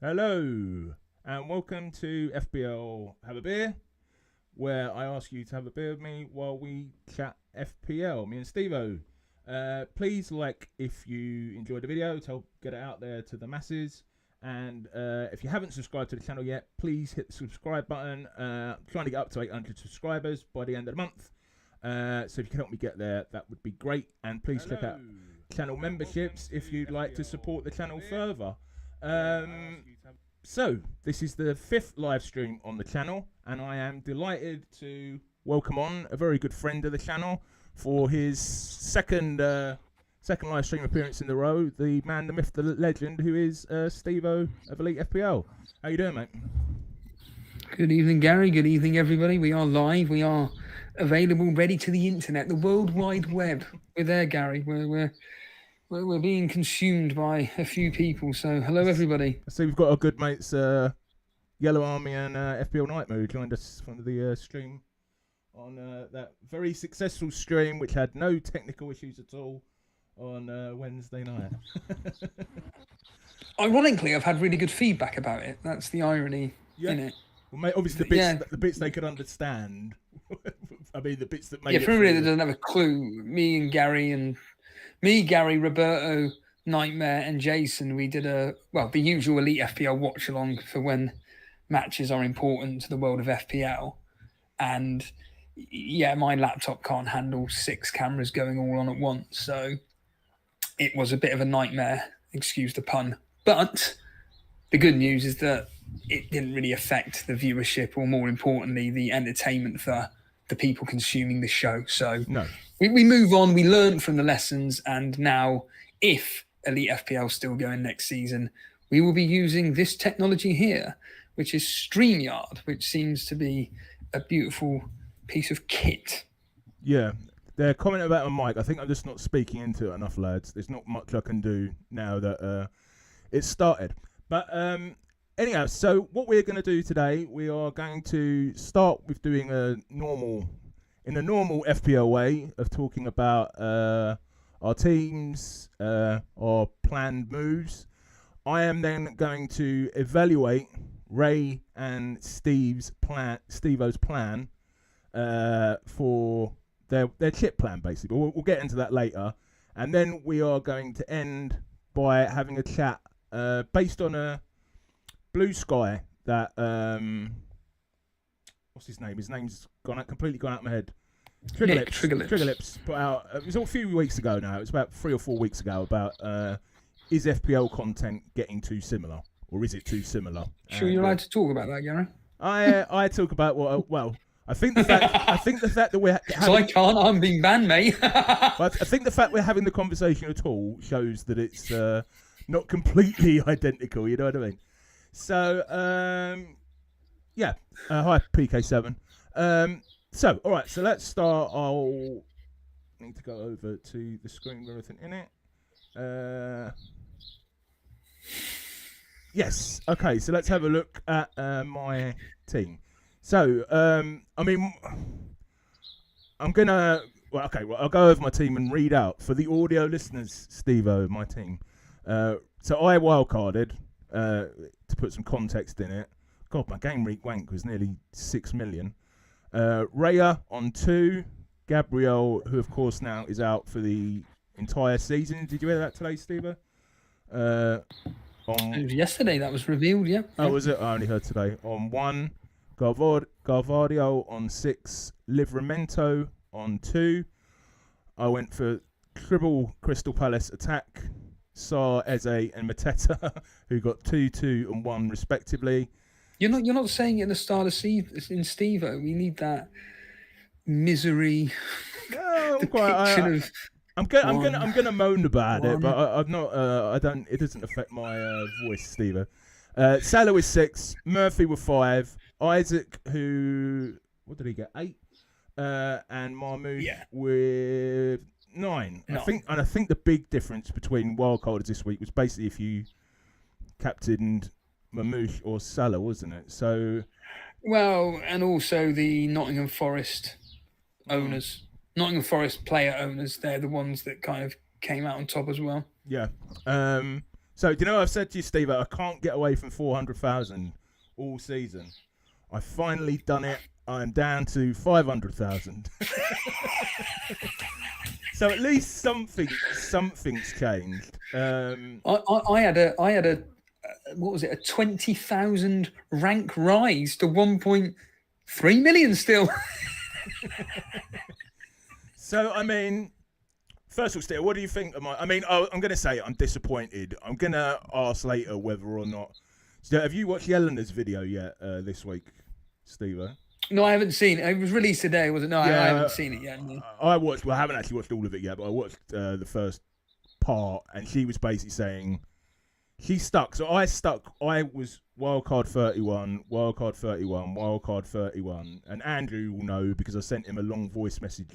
Hello, and welcome to FPL Have a Beer, where I ask you to have a beer with me while we chat FPL, me and Steve-O. Please like if you enjoyed the video to help get it out there to the masses. And if you haven't subscribed to the channel yet, please hit the subscribe button. Trying to get up to 800 subscribers by the end of the month. So if you can help me get there, that would be great. And please check out channel memberships if you'd like to support the channel further. So this is the 5th live stream on the channel, and I am delighted to welcome on a very good friend of the channel for his second live stream appearance in the row, the man, the myth, the legend, who is Steve-O of Elite FPL. How you doing, mate? Good evening, Gary. Good evening, everybody. We are live. We are available, ready to the internet, the World Wide Web. We're there, Gary. We're being consumed by a few people. So, hello, everybody. I see we've got our good mates, Yellow Army and FPL Nightmare, who joined us from the stream on that very successful stream, which had no technical issues at all on Wednesday night. Ironically, I've had really good feedback about it. That's the irony in it. Well, mate, obviously the bits they could understand. I mean, the bits that made for everybody that doesn't have a clue, me, Gary, Roberto, Nightmare, and Jason, we did the usual Elite FPL watch along for when matches are important to the world of FPL. And yeah, my laptop can't handle 6 cameras going all on at once, so it was a bit of a nightmare, excuse the pun. But the good news is that it didn't really affect the viewership, or more importantly, the entertainment for the people consuming the show. So no. We move on, we learn from the lessons, and now, if Elite FPL is still going next season, we will be using this technology here, which is StreamYard, which seems to be a beautiful piece of kit. Yeah, they're commenting about a mic. I think I'm just not speaking into it enough, lads. There's not much I can do now that it's started. But anyhow, so what we're going to do today, we are going to start with doing a normal FPL way of talking about our teams, our planned moves. I am then going to evaluate Ray and Steve-O's plan for their chip plan, basically. But we'll get into that later. And then we are going to end by having a chat based on a Blue Sky that what's his name? His name's completely gone out of my head. Triggerlips put out. It was a few weeks ago now. It was about 3 or 4 weeks ago about is FPL content getting too similar, or is it too similar? Sure, you're allowed to talk about that, Gary. I talk about what. I think the fact that we're so I can't. I'm being banned, mate. But I think the fact we're having the conversation at all shows that it's not completely identical. You know what I mean? So yeah. Hi PK7. So all right. So let's start. I'll need to go over to the screen with everything in it. Yes. Okay. So let's have a look at my team. So, I mean, I'm going to... Well, okay, I'll go over my team and read out. For the audio listeners, Steve-O, my team. So I wildcarded, to put some context in it. God, my game week wank was nearly 6 million. Raya on 2. Gabriel, who, of course, now is out for the entire season. Did you hear that today, Steve-O? It was yesterday that was revealed, yeah. Oh, was it? I only heard today. On 1... Garvadio on 6, Livramento on 2. I went for triple Crystal Palace attack, Sar, Eze, and Mateta, who got 2, 2, and 1 respectively. You're not saying it in the style of Steve-O. We need that misery. No, I'm gonna moan about it, but I'm not. I don't. It doesn't affect my voice, Steve-O. Salah with 6, Murphy with 5. Isaac, what did he get? 8, and Mahmoud with 9. I think the big difference between wildcarders this week was basically if you captained Mamouche or Salah, wasn't it? So, well, and also the Nottingham Forest owners, Nottingham Forest player owners. They're the ones that kind of came out on top as well. Yeah. So, do you know what I've said to you, Steve? I can't get away from 400,000 all season. I've finally done it. I'm down to 500,000. So at least something's changed. I had a what was it, a 20,000 rank rise to 1.3 million still. So, I mean, first of all, Steve, what do you think of I'm going to say I'm disappointed. I'm going to ask later whether or not. So have you watched Yelena's video yet this week, Steve? No, I haven't seen it. It was released today, was it? No, yeah, I haven't seen it yet. No. I haven't actually watched all of it yet, but I watched the first part, and she was basically saying she's stuck. So I was wildcard 31, wildcard 31, wildcard 31, and Andrew will know because I sent him a long voice message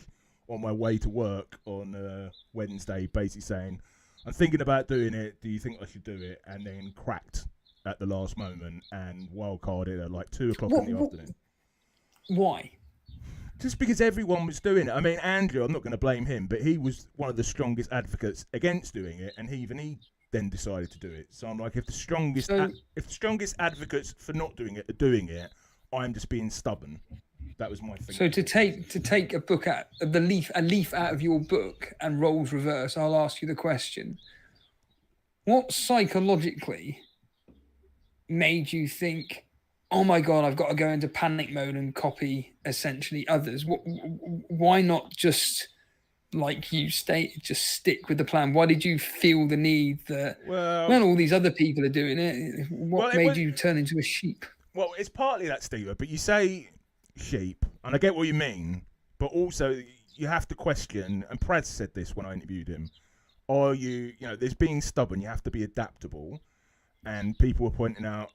on my way to work on Wednesday, basically saying, I'm thinking about doing it. Do you think I should do it? And then cracked at the last moment and wildcarded at like 2 o'clock in the afternoon. Why? Just because everyone was doing it. I mean, Andrew, I'm not going to blame him, but he was one of the strongest advocates against doing it, and he then decided to do it. So I'm like, if the strongest advocates for not doing it are doing it, I'm just being stubborn. That was my thing. So to take a book out of a leaf out of your book and roles reverse, I'll ask you the question: what psychologically made you think, "Oh my God, I've got to go into panic mode and copy essentially others"? Why not just, like you stated, just stick with the plan? Why did you feel the need that all these other people are doing it? What made you turn into a sheep? Well, it's partly that, Steve, but you say sheep, and I get what you mean, but also you have to question, and Prad said this when I interviewed him, there's being stubborn, you have to be adaptable, and people were pointing out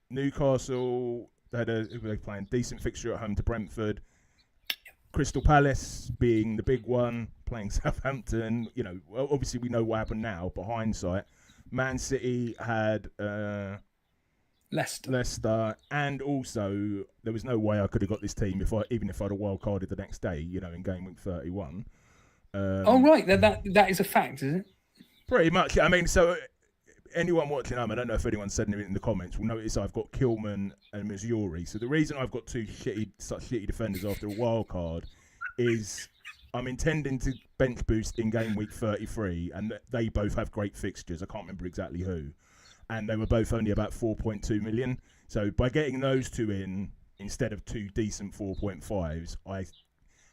Newcastle, they were playing decent fixture at home to Brentford, Crystal Palace being the big one, playing Southampton, obviously we know what happened now, but hindsight, Man City had Leicester, and also there was no way I could have got this team even if I'd have wild carded the next day, in game week 31. Right, that is a fact, is it? Pretty much. I mean, so anyone watching I don't know if anyone's said anything in the comments, will notice I've got Kilman and Missouri. So the reason I've got such shitty defenders after a wild card is I'm intending to bench boost in game week 33, and they both have great fixtures. I can't remember exactly who. And they were both only about 4.2 million. So by getting those two in instead of 2 decent 4.5s, I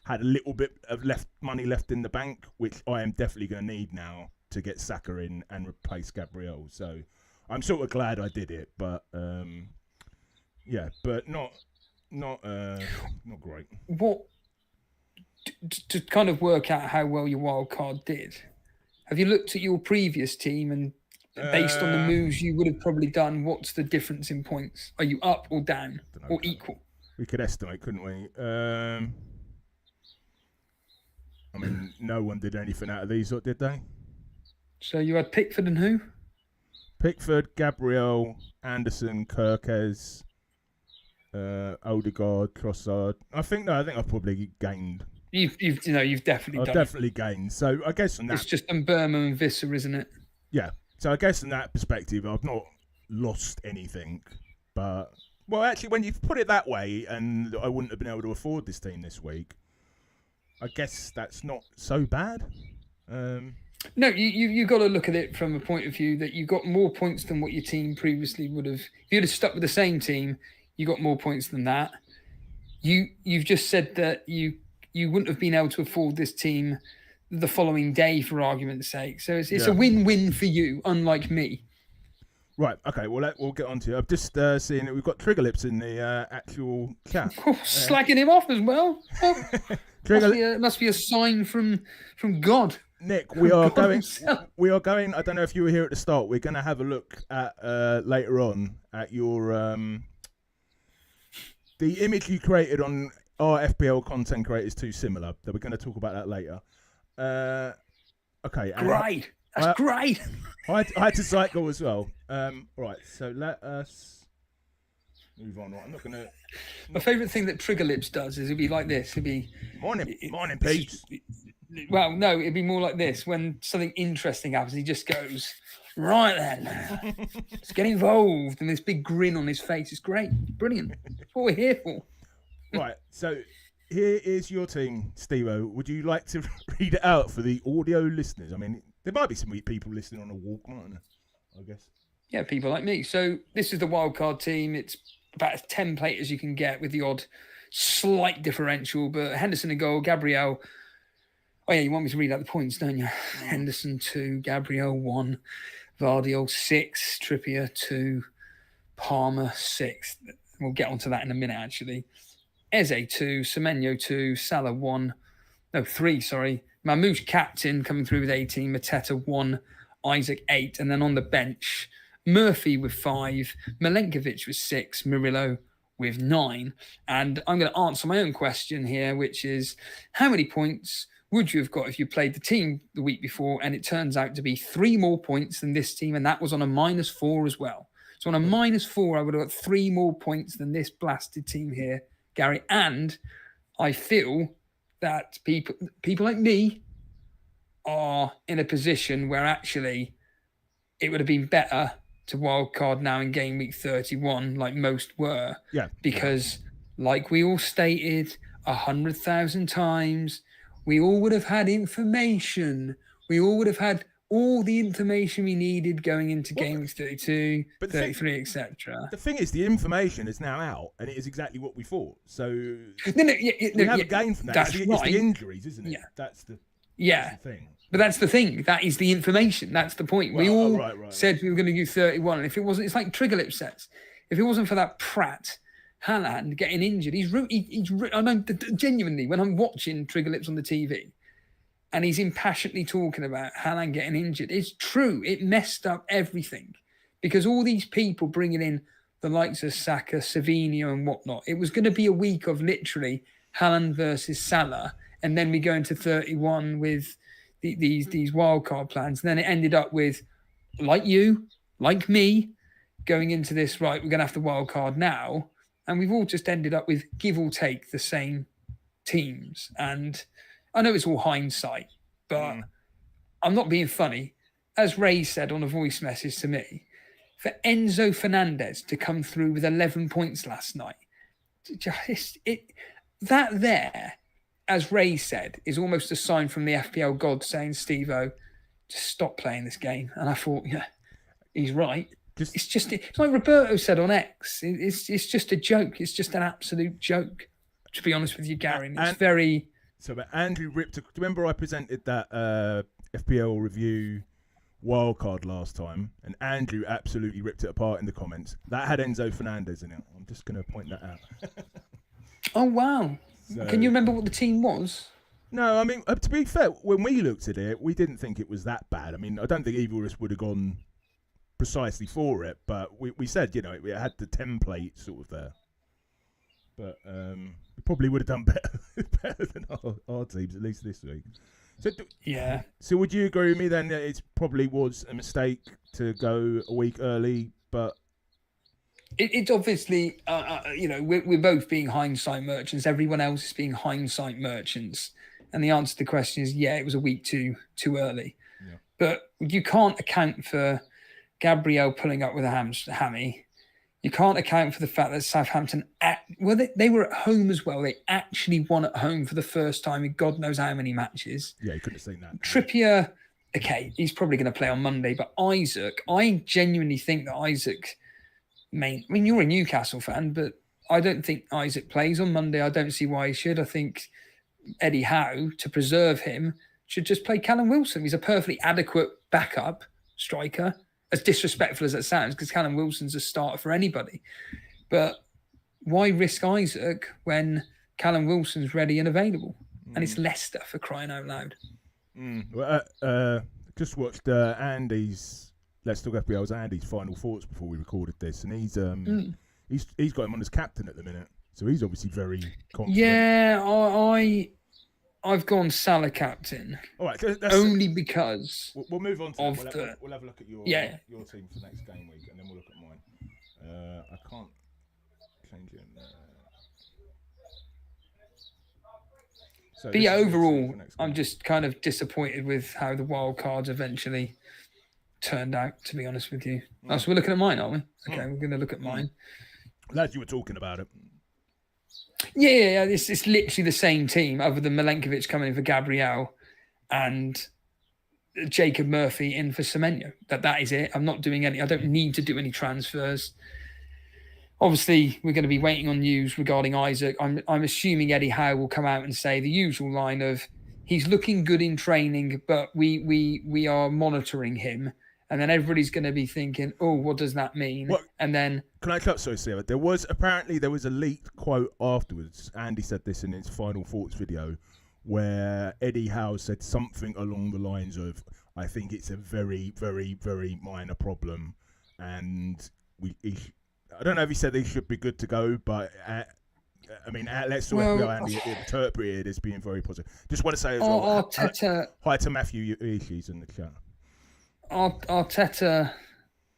had a little bit of money left in the bank, which I am definitely going to need now to get Saka in and replace Gabriel. So I'm sort of glad I did it, but but not great. What to kind of work out how well your wild card did? Have you looked at your previous team and based on the moves you would have probably done, what's the difference in points? Are you up or down or equal? We could estimate, couldn't we? I mean, no one did anything out of these, did they? So you had Pickford and who? Pickford, Gabriel, Anderson, Kirkes, Odegaard, Trossard. I think I've probably gained. You've definitely. I've definitely gained. So I guess from that, it's just Burma and Visser, isn't it? Yeah. So I guess from that perspective, I've not lost anything. But actually, when you put it that way, and I wouldn't have been able to afford this team this week, I guess that's not so bad. No, you got to look at it from a point of view that you got more points than what your team previously would have. If you'd have stuck with the same team, you got more points than that. You've just said that you wouldn't have been able to afford this team the following day, for argument's sake. So it's a win-win for you, unlike me. Right. Okay. Well, we'll get on to it. I've just seen that we've got Trigger Lips in the actual chat. Slacking him off as well. Must be a sign from God. Nick, we are going. I don't know if you were here at the start. We're going to have a look at later on at your the image you created on our FPL content creators too similar. That we're going to talk about that later. Okay. Great. That's great. I had to cycle as well. Right. So let us move on. Right, I'm not going to. My favourite thing that Trigger Lips does is it'd be like this. It'd be morning, Pete. Well, no, it'd be more like this. When something interesting happens, he just goes, right then, let's get involved. And this big grin on his face. It's great. Brilliant. That's what we're here for. Right, so here is your team, Steve-O. Would you like to read it out for the audio listeners? I mean, there might be some people listening on a walk, mightn't there? I guess. Yeah, people like me. So this is the wildcard team. It's about as template as you can get with the odd slight differential. But Henderson in goal, Gabriel. Oh, yeah, you want me to read out the points, don't you? Henderson 2, Gabriel 1, Vardiol 6, Trippier 2, Palmer 6. We'll get onto that in a minute, actually. Eze 2, Semenyo 2, Salah 1. No, 3, sorry. Mamouche captain coming through with 18, Mateta 1, Isaac 8. And then on the bench, Murphy with 5, Milenkovic with 6, Murillo with 9. And I'm going to answer my own question here, which is how many points would you have got if you played the team the week before? And it turns out to be 3 more points than this team, and that was on a -4 as well. So on a -4, I would have got 3 more points than this blasted team here, Gary. And I feel that people like me are in a position where actually it would have been better to wildcard now in game week 31, like most were. Yeah. Because, like we all stated 100,000 times, we all would have had information. We all would have had all the information we needed going into game week 32, 33, etc. The thing is, the information is now out, and it is exactly what we thought. So we haven't gained from that. That's it's right. the injuries, isn't it? Yeah. That's the thing. But that's the thing. That is the information. That's the point. We all said we were going to do 31. And if it wasn't, it's like Trigger Lip says. If it wasn't for that prat, Haaland, getting injured, I know, genuinely, when I'm watching Trigger Lips on the TV and he's impassionately talking about Haaland getting injured, it's true. It messed up everything because all these people bringing in the likes of Saka, Savinho and whatnot, it was going to be a week of literally Haaland versus Salah. And then we go into 31 with these wildcard plans. And then it ended up with, like you, like me, going into this, right, we're going to have the wildcard now. And we've all just ended up with, give or take, the same teams. And I know it's all hindsight, but I'm not being funny. As Ray said on a voice message to me, for Enzo Fernandez to come through with 11 points last night, that there, as Ray said, is almost a sign from the FPL gods saying, Steve-O, just stop playing this game. And I thought, yeah, he's right. It's like Roberto said on X. It's just a joke. It's just an absolute joke, to be honest with you, Gary. It's very... So, but Andrew ripped... Do you remember I presented that FPL review wildcard last time? And Andrew absolutely ripped it apart in the comments. That had Enzo Fernandez in it. I'm just going to point that out. Oh, wow. So, can you remember what the team was? No, I mean, to be fair, when we looked at it, we didn't think it was that bad. I mean, I don't think either of us would have gone precisely for it, but we said, you know, it had the template sort of there. But we probably would have done better than our teams, at least this week. So yeah. So would you agree with me then that it probably was a mistake to go a week early, but... It's obviously, you know, we're both being hindsight merchants. Everyone else is being hindsight merchants. And the answer to the question is, yeah, it was a week too early. Yeah. But you can't account for Gabriel pulling up with a hammy. You can't account for the fact that Southampton, they were at home as well. They actually won at home for the first time in God knows how many matches. Yeah, you couldn't have seen that. Trippier, okay, he's probably going to play on Monday. But Isaac, I genuinely think that Isaac... I mean, you're a Newcastle fan, but I don't think Isaac plays on Monday. I don't see why he should. I think Eddie Howe, to preserve him, should just play Callum Wilson. He's a perfectly adequate backup striker, as disrespectful as it sounds, because Callum Wilson's a starter for anybody. But why risk Isaac when Callum Wilson's ready and available? And it's Leicester, for crying out loud. Well, just watched Andy's... Let's talk FPL's Andy's final thoughts before we recorded this, and he's got him on as captain at the minute, so he's obviously very confident. Yeah, I've gone Salah captain. All right, only because we'll move on to we'll have a look at your team for next game week, and then we'll look at mine. I can't change it. But yeah, overall, I'm just kind of disappointed with how the wild cards eventually turned out, to be honest with you. So we're looking at mine, aren't we? Okay, we're going to look at mine. Glad you were talking about it. Yeah. It's literally the same team, other than Milenkovic coming in for Gabriel and Jacob Murphy in for Semenyo. That is it. I'm not doing any. I don't need to do any transfers. Obviously, we're going to be waiting on news regarding Isaac. I'm assuming Eddie Howe will come out and say the usual line of, he's looking good in training, but we are monitoring him. And then everybody's going to be thinking, oh, what does that mean? What? And then... Can I cut? Sorry, Sarah. There was a leaked quote afterwards. Andy said this in his final thoughts video, where Eddie Howe said something along the lines of, I think it's a very, very, very minor problem. And I don't know if he said they should be good to go, but let's talk about Andy interpreted as being very positive. Just want to say as well, Arteta, hi to Matthew Ishis in the chat. Arteta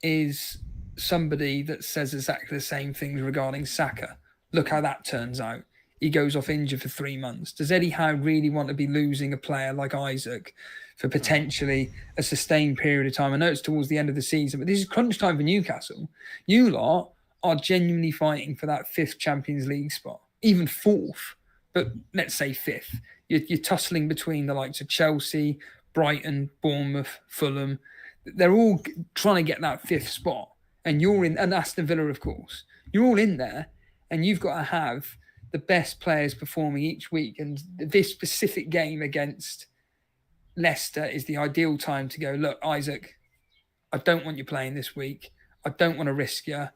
is somebody that says exactly the same things regarding Saka. Look how that turns out. He goes off injured for 3 months. Does Eddie Howe really want to be losing a player like Isaac for potentially a sustained period of time? I know it's towards the end of the season, but this is crunch time for Newcastle. You lot are genuinely fighting for that 5th Champions League spot, even 4th, but let's say 5th. You're tussling between the likes of Chelsea, Brighton, Bournemouth, Fulham. They're all trying to get that 5th spot, and you're in, and Aston Villa, of course. You're all in there, and you've got to have the best players performing each week. And this specific game against Leicester is the ideal time to go, look, Isaac, I don't want you playing this week. I don't want to risk you.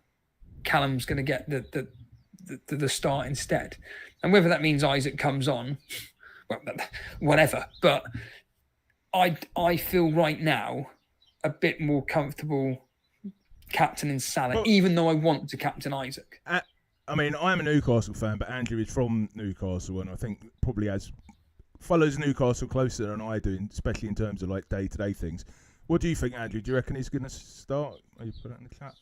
Callum's going to get the start instead. And whether that means Isaac comes on, well, whatever. But I feel right now a bit more comfortable captaining Salah, even though I want to captain Isaac. I'm a Newcastle fan, but Andrew is from Newcastle, and I think probably follows Newcastle closer than I do, especially in terms of like day-to-day things. What do you think, Andrew? Do you reckon he's going to start? You put it in the chat.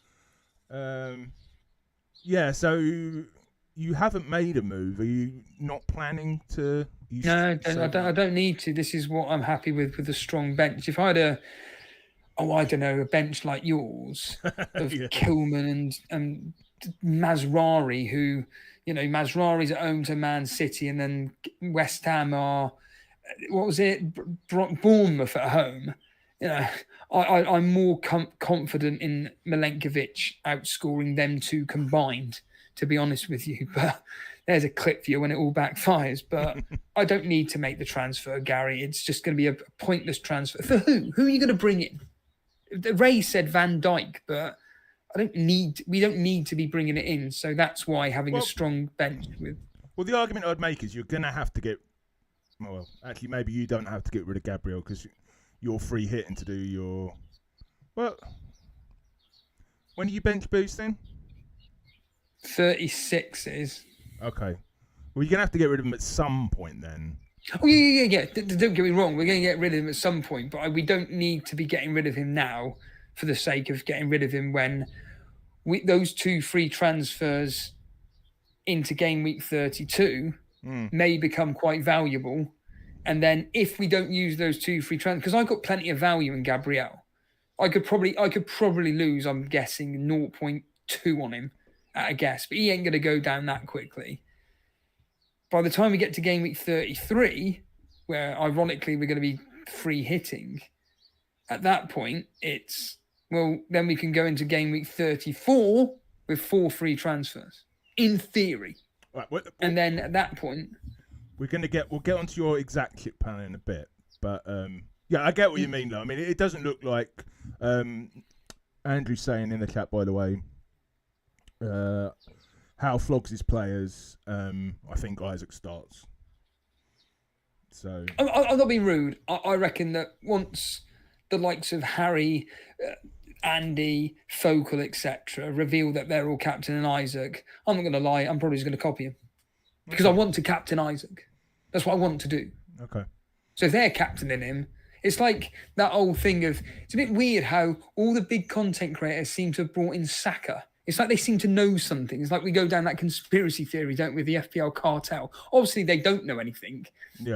Yeah, so you haven't made a move. Are you not planning to? No, I don't need to. This is what I'm happy with a strong bench. If I had a bench like yours of Kilman and Mazrari, who, Mazrari's at home to Man City, and then West Ham are, Bournemouth at home. I'm more confident in Milenkovic outscoring them two combined, to be honest with you. But there's a clip for you when it all backfires. But I don't need to make the transfer, Gary. It's just going to be a pointless transfer. For who? Who are you going to bring in? Ray said Van Dijk, but we don't need to be bringing it in. So that's why having a strong bench with... Well, the argument I'd make is you're going to have to get... Well, actually, maybe you don't have to get rid of Gabriel because you're free hitting to do your... Well, when are you bench boosting? 36 is. Okay. Well, you're going to have to get rid of him at some point then. Oh, yeah. Don't get me wrong. We're going to get rid of him at some point, but we don't need to be getting rid of him now for the sake of getting rid of him when those 2 free transfers into game week 32 may become quite valuable. And then if we don't use those 2 free transfers, because I've got plenty of value in Gabriel, I could probably lose, I'm guessing, 0.2 on him at a guess, but he ain't going to go down that quickly. By the time we get to game week 33, where ironically we're going to be free hitting, at that point then we can go into game week 34 with 4 free transfers, in theory. Right, and then at that point, we'll get onto your exact kit panel in a bit, but I get what you mean though. I mean, it doesn't look like Andrew's saying in the chat, by the way, how flogs his players. I think Isaac starts. So I'm not being rude. I reckon that once the likes of Harry, Andy, Focal, etc., reveal that they're all captaining Isaac, I'm not going to lie, I'm probably just going to copy him. Because I want to captain Isaac. That's what I want to do. Okay. So if they're captaining him, it's like that old thing of, it's a bit weird how all the big content creators seem to have brought in Saka It's like they seem to know something. It's like we go down that conspiracy theory, don't we, the FPL cartel. Obviously, they don't know anything,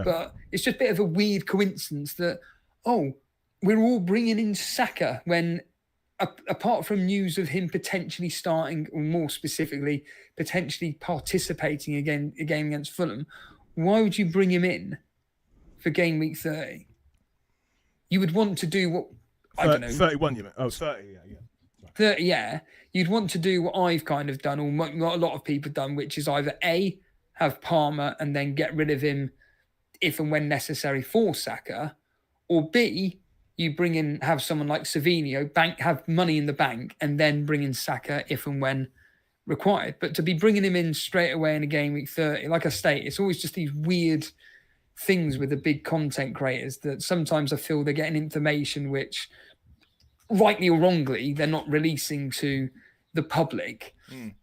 but it's just a bit of a weird coincidence that, we're all bringing in Saka when, apart from news of him potentially starting, or more specifically, potentially participating again a game against Fulham, why would you bring him in for game week 30? You would want to do what, I don't know. 31, you mean? Oh, 30, yeah. 30, yeah. You'd want to do what I've kind of done, or what a lot of people have done, which is either A, have Palmer and then get rid of him if and when necessary for Saka, or B, you bring in, have someone like Savinho, have money in the bank, and then bring in Saka if and when required. But to be bringing him in straight away in a game week 30, like I state, it's always just these weird things with the big content creators that sometimes I feel they're getting information which, rightly or wrongly, they're not releasing to the public.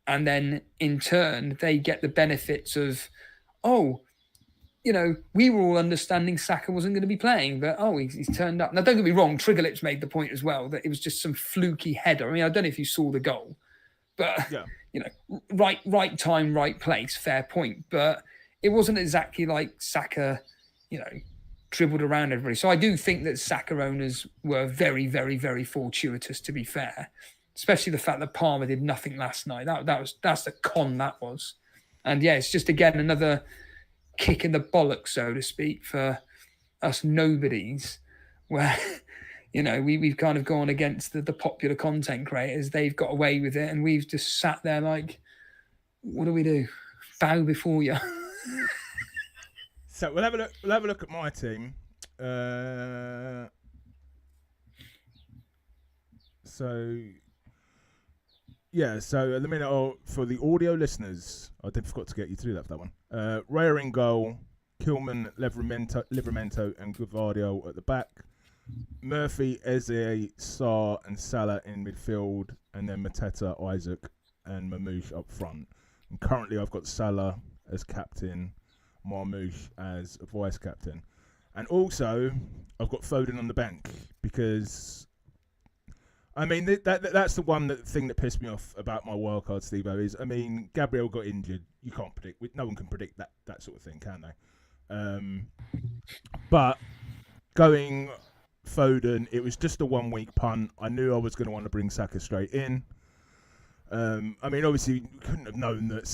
And then in turn, they get the benefits of, we were all understanding Saka wasn't going to be playing, but he's turned up. Now, don't get me wrong, Triggerlips made the point as well that it was just some fluky header. I mean, I don't know if you saw the goal, but right time, right place, fair point. But it wasn't exactly like Saka, dribbled around everybody. So I do think that Saka owners were very, very, very fortuitous, to be fair. Especially the fact that Palmer did nothing last night. That's the con that was. And yeah, it's just, again, another kick in the bollocks, so to speak, for us nobodies, where, we've kind of gone against the popular content creators. They've got away with it, and we've just sat there like, what do we do? Bow before you. So we'll have a look at my team. So at the minute, for the audio listeners, I did forgot to get you to do that for that one. Raya in goal, Kilman, Livramento, and Gvardiol at the back. Murphy, Eze, Sarr, and Salah in midfield, and then Mateta, Isaac, and Mamouche up front. And currently, I've got Salah as captain, Marmouche as a vice captain, and also I've got Foden on the bench because, I mean, that's the thing that pissed me off about my wildcard, Steve-O, is, I mean, Gabriel got injured. You can't predict. No one can predict that sort of thing, can they? But going Foden, it was just a 1 week punt. I knew I was going to want to bring Saka straight in. I mean, obviously, you couldn't have known that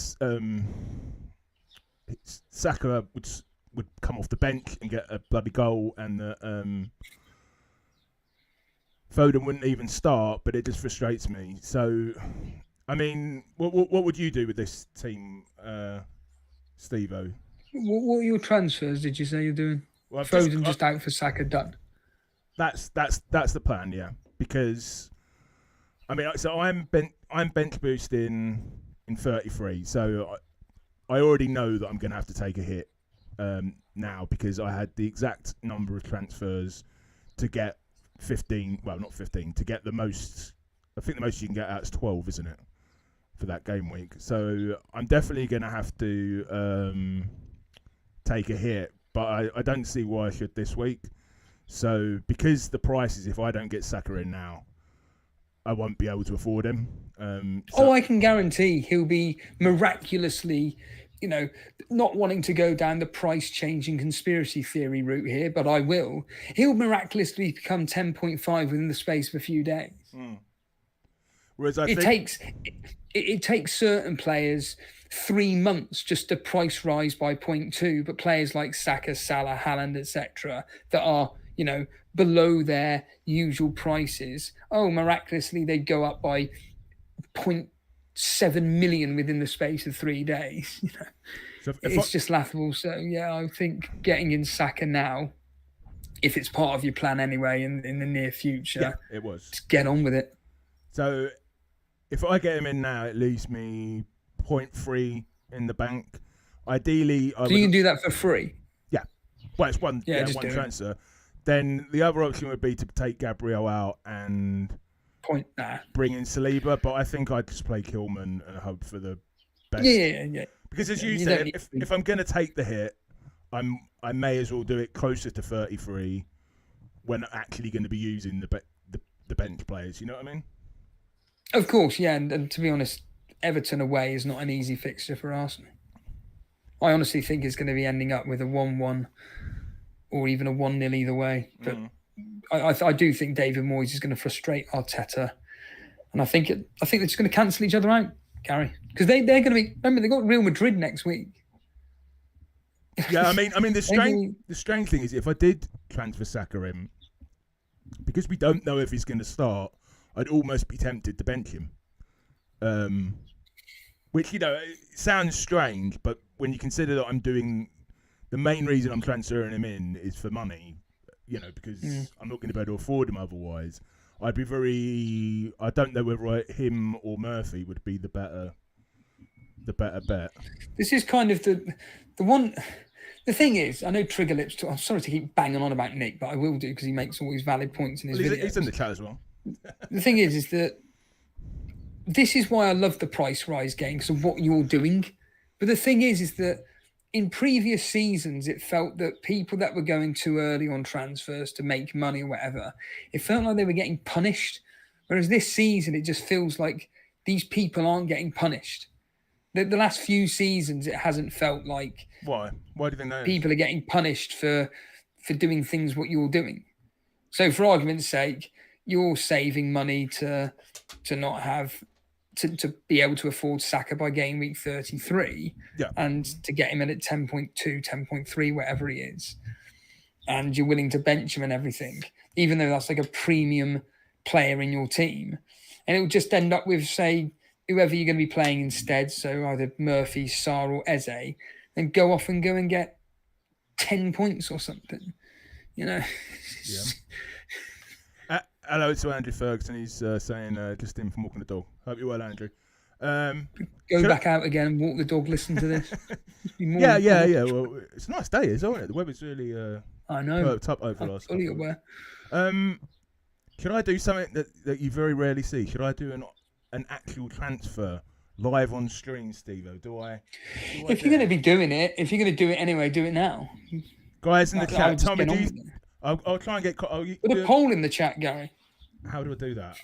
Saka would come off the bench and get a bloody goal, and Foden wouldn't even start, but it just frustrates me. So, I mean, what would you do with this team, Steve-O? What are your transfers, did you say you're doing? Well, Foden just out for Saka, done. That's the plan, yeah. Because, I mean, so I'm bench boosting in 33, so I already know that I'm going to have to take a hit now, because I had the exact number of transfers to get 15, well, not 15, to get the most. I think the most you can get out is 12, isn't it, for that game week? So I'm definitely going to have to take a hit, but I don't see why I should this week. So because the prices, if I don't get Saka in now, I won't be able to afford him. I can guarantee he'll be miraculously, not wanting to go down the price-changing conspiracy theory route here, but I will. He'll miraculously become 10.5 within the space of a few days. Whereas it takes certain players 3 months just to price rise by 0.2, but players like Saka, Salah, Haaland, etc., that are, below their usual prices, miraculously they go up by 0.7 million within the space of 3 days. So it's just laughable. So yeah, I think getting in Saka now, if it's part of your plan anyway in the near future, it was. Just get on with it. So if I get him in now, it leaves me 0.3 in the bank. Ideally, you can do that for free. Yeah, well, it's one. Yeah, one transfer. Then the other option would be to take Gabriel out and bring in Saliba, but I think I'd just play Kilman and hope for the best. Yeah. Because as you said, if I'm going to take the hit, I may as well do it closer to 33 when I'm actually going to be using the bench players. You know what I mean? Of course, yeah. And to be honest, Everton away is not an easy fixture for Arsenal. I honestly think it's going to be ending up with a 1-1 or even a 1-0 either way. But I do think David Moyes is going to frustrate Arteta. And I think they're just going to cancel each other out, Gary. Because they're going to be... Remember, they've got Real Madrid next week. Yeah, I mean, the strange thing is, if I did transfer Saka in, because we don't know if he's going to start, I'd almost be tempted to bench him. Which, it sounds strange, but when you consider that I'm doing... The main reason I'm transferring him in is for money, because I'm not going to be able to afford him otherwise. I'd be very... I don't know whether him or Murphy would be the better bet. This is kind of the one... The thing is, I know Trigger Lips... I'm sorry to keep banging on about Nick, but I will do because he makes all these valid points in his videos. He's in the chat as well. The thing is that this is why I love the price rise game, because of what you're doing. But the thing is that in previous seasons, it felt that people that were going too early on transfers to make money or whatever, it felt like they were getting punished. Whereas this season, it just feels like these people aren't getting punished. The last few seasons, it hasn't felt like... Why? Why do you think that is? People are getting punished for doing things what you're doing. So for argument's sake, you're saving money to not have... To be able to afford Saka by game week 33 and to get him in at 10.2, 10.3, whatever he is. And you're willing to bench him and everything, even though that's like a premium player in your team. And it will just end up with, say, whoever you're going to be playing instead, so either Murphy, Sarr or Eze, and go off and get 10 points or something. Yeah. Hello to Andrew Ferguson. He's saying, just in from walking the dog. Hope you're well, Andrew. Go back out again and walk the dog, listen to this. Yeah. Well, it's a nice day, isn't it? The weather's really I know. perked up over the last fully aware. Should I do something that you very rarely see? Should I do an actual transfer live on stream, Steve-O? If you're going to be doing it, if you're going to do it anyway, do it now. Guys in the chat, tell me, I'll try and get... Put a poll in the chat, Gary. How do I do that?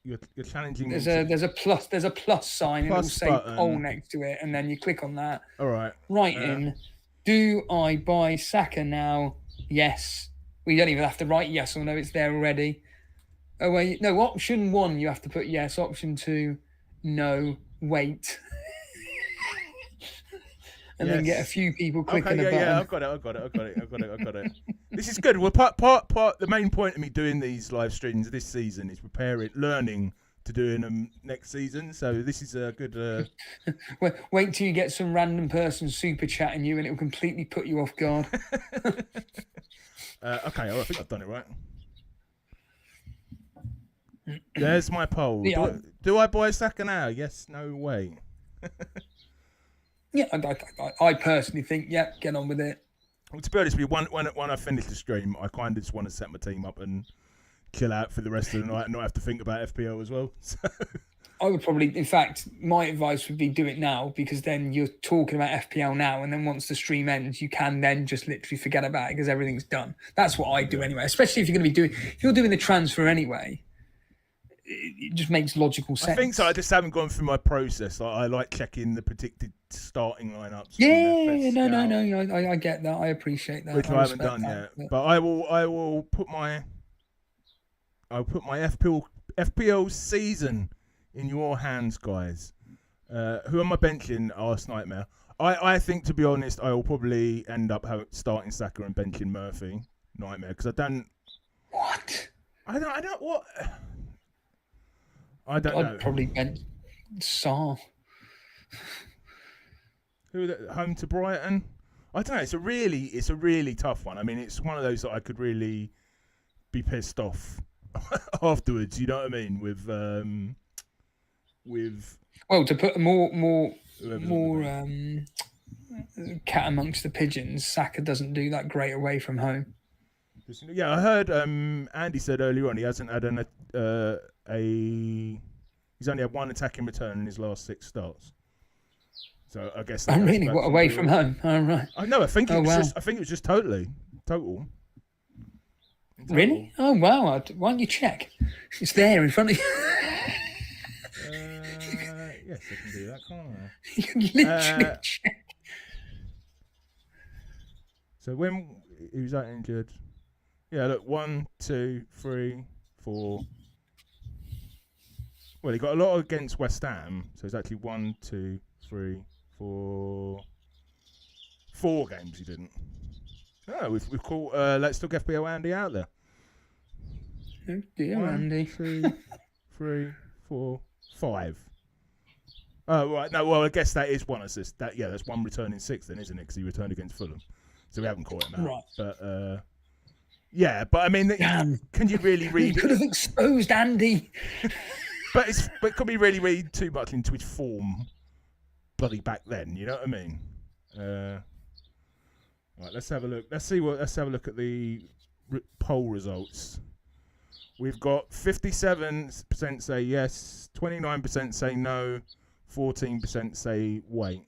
You're challenging me. There's a plus sign, and it'll say button. poll next to it, and then you click on that. All right. Write in, do I buy Saka now? Yes. We don't even have to write yes or no, it's there already. Oh, wait. No, option 1, you have to put yes. Option 2, no, wait. And then get a few people clicking the button. Yeah, I've got it. This is good. Well, part. The main point of me doing these live streams this season is learning to doing them next season. So this is a good. Wait till you get some random person super chatting you, and it will completely put you off guard. Okay, I think I've done it right. There's my poll. Yeah. Do I buy Saka now? Yes. No way. Yeah, I personally think, get on with it. Well, to be honest with you, when I finish the stream, I kind of just want to set my team up and chill out for the rest of the night and not have to think about FPL as well. So. I would probably, in fact, my advice would be do it now, because then you're talking about FPL now, and then once the stream ends, you can then just literally forget about it because everything's done. That's what I do anyway, especially if you're doing the transfer anyway. It just makes logical sense. I think so. I just haven't gone through my process. I like checking the predicted starting lineups. Yeah, no. I get that. I appreciate that. Which I haven't done yet. But I will put my FPL season in your hands, guys. Who am I benching? Arse Nightmare. I think, to be honest, I will probably end up starting Saka and benching Murphy. Nightmare, because I don't. What? I don't what. I don't know. I'd probably bench Sarr. Who home to Brighton? I don't know. It's a really tough one. I mean, it's one of those that I could really be pissed off afterwards. You know what I mean? With to put more cat amongst the pigeons. Saka doesn't do that great away from home. Yeah, I heard Andy said earlier on he hasn't had he's only had one attacking return in his last 6 starts. So I guess. Oh, really? What, away from home? Oh, right. I know. I think it was just total. Really? Oh wow! Why don't you check? It's there in front of you. Yes, I can do that, can't I? You can literally check. So when he was that injured, yeah, look, 1, 2, 3, 4. Well, he got a lot against West Ham, so it's actually 1, 2, 3, 4. 4 games he didn't. Oh, we've caught Let's Talk FPL Andy out there. Oh dear, 1, Andy. 2, 3, 4, 5. Oh, right. No, well, I guess that is one assist. That's one returning 6 then, isn't it? Because he returned against Fulham. So we haven't caught him out. Right. But, yeah, but I mean, Damn. Can you really read You could have exposed Andy. But could we really read too much into his form bloody back then? You know what I mean? Right, let's have a look. Let's have a look at the poll results. We've got 57% say yes, 29% say no, 14% say wait.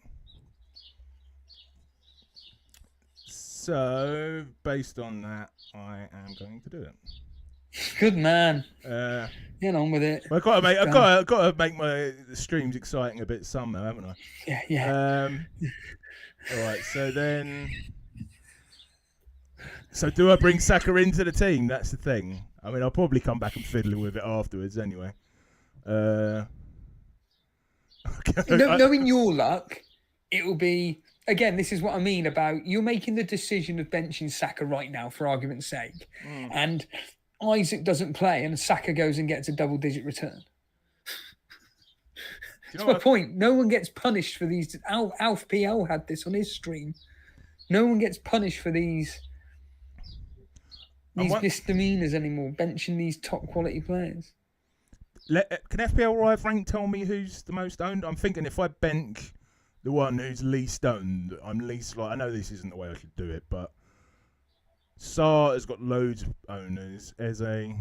So, based on that, I am going to do it. Good man. Get on with it. I've got to make my streams exciting a bit somehow, haven't I? Yeah. All right. So do I bring Saka into the team? That's the thing. I mean, I'll probably come back and fiddle with it afterwards anyway. Knowing your luck, it will be, again, this is what I mean about you're making the decision of benching Saka right now, for argument's sake. And Isaac doesn't play and Saka goes and gets a double-digit return. That's my point. No one gets punished for these. Alf PL had this on his stream. No one gets punished for these misdemeanors anymore, benching these top-quality players. Can FPL Live Rank tell me who's the most owned? I'm thinking if I bench the one who's least owned, I'm least like. I know this isn't the way I should do it, but Saar has got loads of owners. I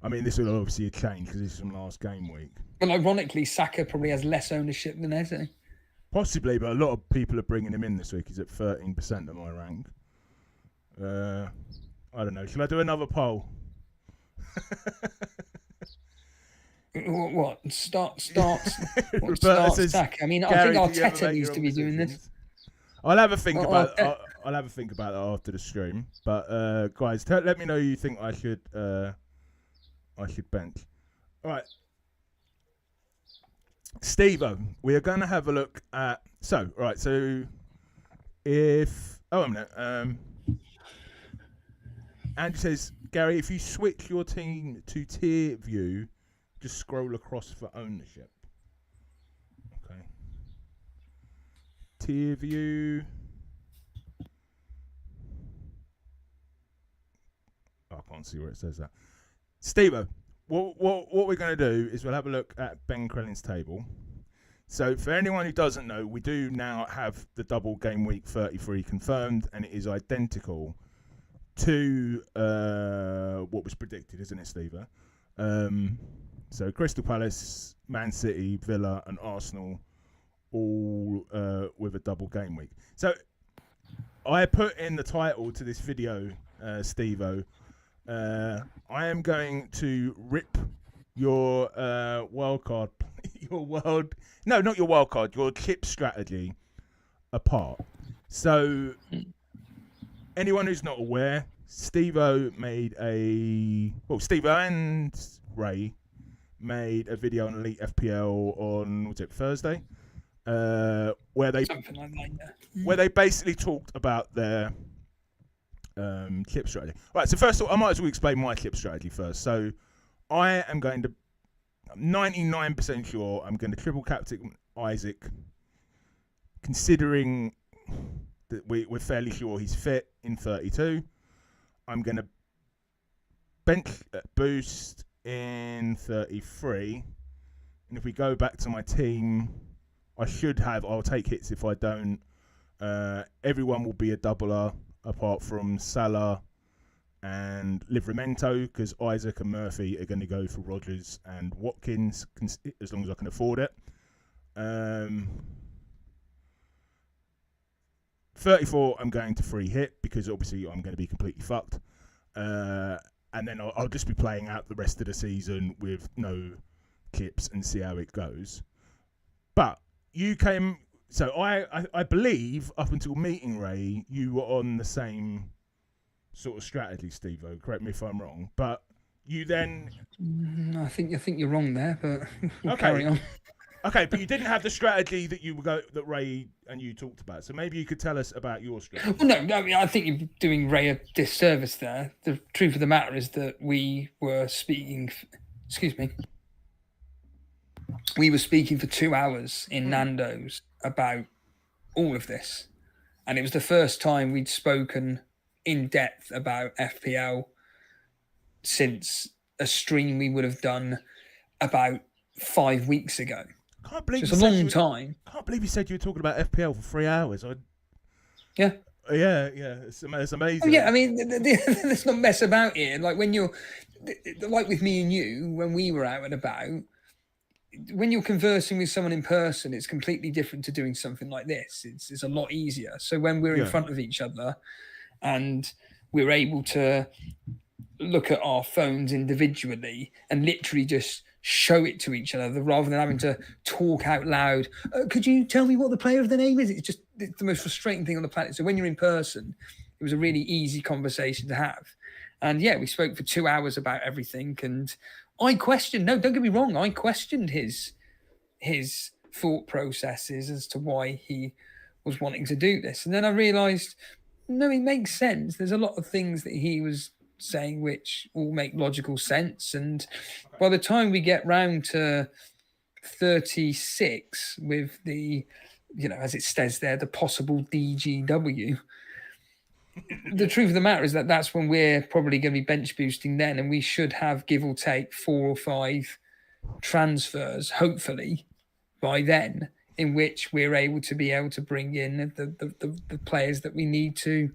mean, this will obviously change because this is from last game week. But ironically, Saka probably has less ownership than Eze. Possibly, but a lot of people are bringing him in this week. He's at 13% of my rank. I don't know. Shall I do another poll? What? Start Saka? I mean, Gary, I think Arteta needs to be doing this. I'll have a think about it. I'll have a think about it after the stream. But guys, let me know who you think I should bench. All right, Steve-O, we are going to have a look at. So if a minute. Andrew says, Gary, if you switch your team to tier view, just scroll across for ownership. Okay. Tier view. Oh, I can't see where it says that. Steve-O, what we're going to do is we'll have a look at Ben Crellin's table. So for anyone who doesn't know, we do now have the double game week 33 confirmed, and it is identical to what was predicted, isn't it, Steve? So Crystal Palace, Man City, Villa and Arsenal all with a double game week. So I put in the title to this video, Steve-O. I am going to rip your wildcard, your chip strategy apart. So anyone who's not aware, Steve-O and Ray made a video on Elite FPL on, was it Thursday? Where they basically talked about their chip strategy. Right, so first of all, I might as well explain my chip strategy first. So I am going to, I'm 99% sure I'm going to triple captain Isaac, considering that we're fairly sure he's fit in 32. I'm going to bench boost in 33. And if we go back to my team, I'll take hits if I don't. Everyone will be a doubler apart from Salah and Livramento, because Isaac and Murphy are going to go for Rodgers and Watkins, as long as I can afford it. 34, I'm going to free hit, because obviously I'm going to be completely fucked. And then I'll just be playing out the rest of the season with no clips and see how it goes. But you came. So I believe up until meeting Ray, you were on the same sort of strategy, Steve-O. Correct me if I'm wrong. But you then... I think you're wrong there, but we'll Okay. carry on. Okay, but you didn't have the strategy that that Ray and you talked about. So maybe you could tell us about your strategy. Well, no, I mean, I think you're doing Ray a disservice there. The truth of the matter is that we were speaking... Excuse me. We were speaking for 2 hours in Nando's about all of this. And it was the first time we'd spoken in depth about FPL since a stream we would have done about 5 weeks ago. Can't believe it's a long time. Can't believe you said you were talking about FPL for 3 hours. Yeah. Yeah, it's amazing. Oh, yeah, I mean, let's not mess about here. Like when you're, like with me and you, when we were out and about, when you're conversing with someone in person, it's completely different to doing something like this. It's a lot easier. So when we're in front of each other and we're able to look at our phones individually and literally just show it to each other rather than having to talk out loud. Could you tell me what the player of the name is? It's the most frustrating thing on the planet. So when you're in person, it was a really easy conversation to have. And yeah, we spoke for 2 hours about everything. And I questioned, no, don't get me wrong, I questioned his thought processes as to why he was wanting to do this. And then I realised, no, it makes sense. There's a lot of things that he was saying which all make logical sense. And by the time we get round to 36 with the, as it says there, the possible DGW, the truth of the matter is that that's when we're probably going to be bench boosting then, and we should have, give or take, 4 or 5 transfers, hopefully, by then, in which we're able to bring in the players that we need to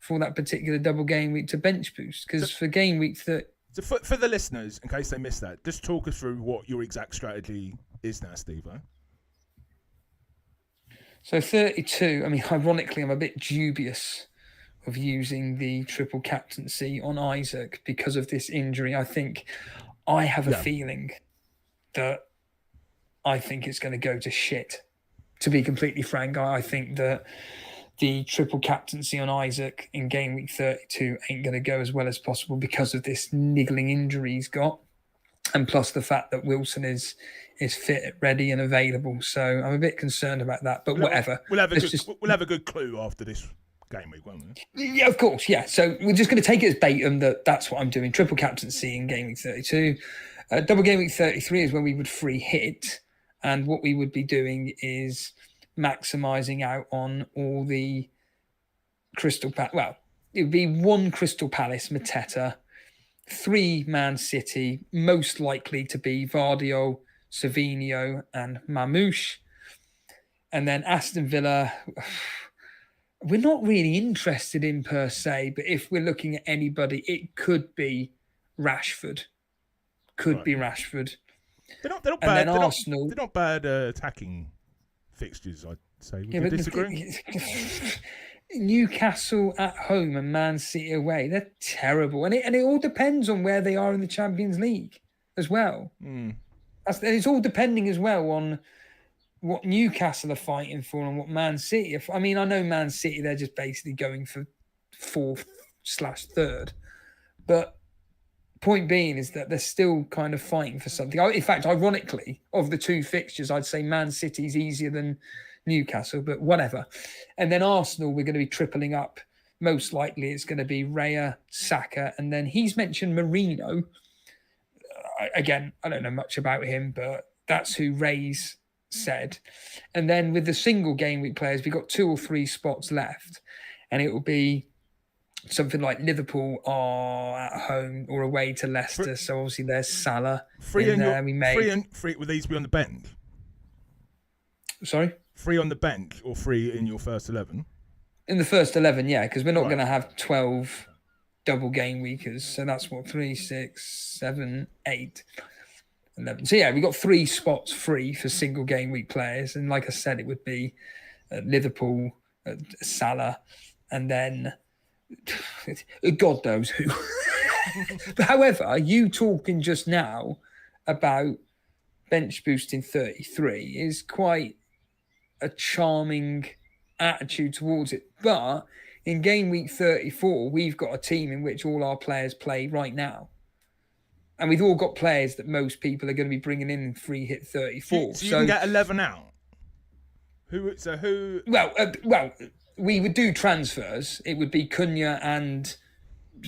for that particular double game week to bench boost. Because for game week 30... So for the listeners, in case they missed that, just talk us through what your exact strategy is now, Steve-O. So 32, I mean, ironically, I'm a bit dubious of using the triple captaincy on Isaac because of this injury. I think I have a feeling that I think it's going to go to shit. To be completely frank, I think that the triple captaincy on Isaac in game week 32 ain't going to go as well as possible because of this niggling injury he's got. And plus the fact that Wilson is fit, ready and available. So I'm a bit concerned about that, but whatever. We'll have a good clue after this game week, won't we? Yeah, of course, yeah. So we're just going to take it as baitum that's what I'm doing. Triple captaincy in game week 32. Double game week 33 is when we would free hit. And what we would be doing is maximising out on all the Crystal Palace. Well, it would be 1 Crystal Palace, Mateta, 3 Man City, most likely to be Vardio, Savinho and Mamouche. And then Aston Villa... We're not really interested in per se, but if we're looking at anybody, it could be Rashford. Be Rashford. They're not bad. Then Arsenal. They're not bad attacking fixtures, I'd say. Would you disagree? Newcastle at home and Man City away, they're terrible. And it all depends on where they are in the Champions League as well. It's all depending as well on what Newcastle are fighting for and what Man City are. I mean, I know Man City, they're just basically going for 4/3. But point being is that they're still kind of fighting for something. In fact, ironically, of the 2 fixtures, I'd say Man City's easier than Newcastle, but whatever. And then Arsenal, we're going to be tripling up. Most likely it's going to be Raya, Saka, and then he's mentioned Marino. Again, I don't know much about him, but that's who Ray's said. And then with the single game week players, we've got 2 or 3 spots left, and it will be something like Liverpool are at home or away to Leicester. So obviously there's Salah in there. Free will these be on the bench? Sorry? 3 on the bench or 3 in your first 11? In the first 11, yeah, because we're not going to have 12 double game weekers. So that's what, 3, 6, 7, 8, 11. So yeah, we got 3 spots free for single game week players. And like I said, it would be Liverpool, Salah, and then God knows who. But however, you talking just now about bench boost in 33 is quite a charming attitude towards it. But in game week 34, we've got a team in which all our players play right now. And we've all got players that most people are going to be bringing in free hit 34. So you can get 11 out. Who? Well, we would do transfers. It would be Cunha and,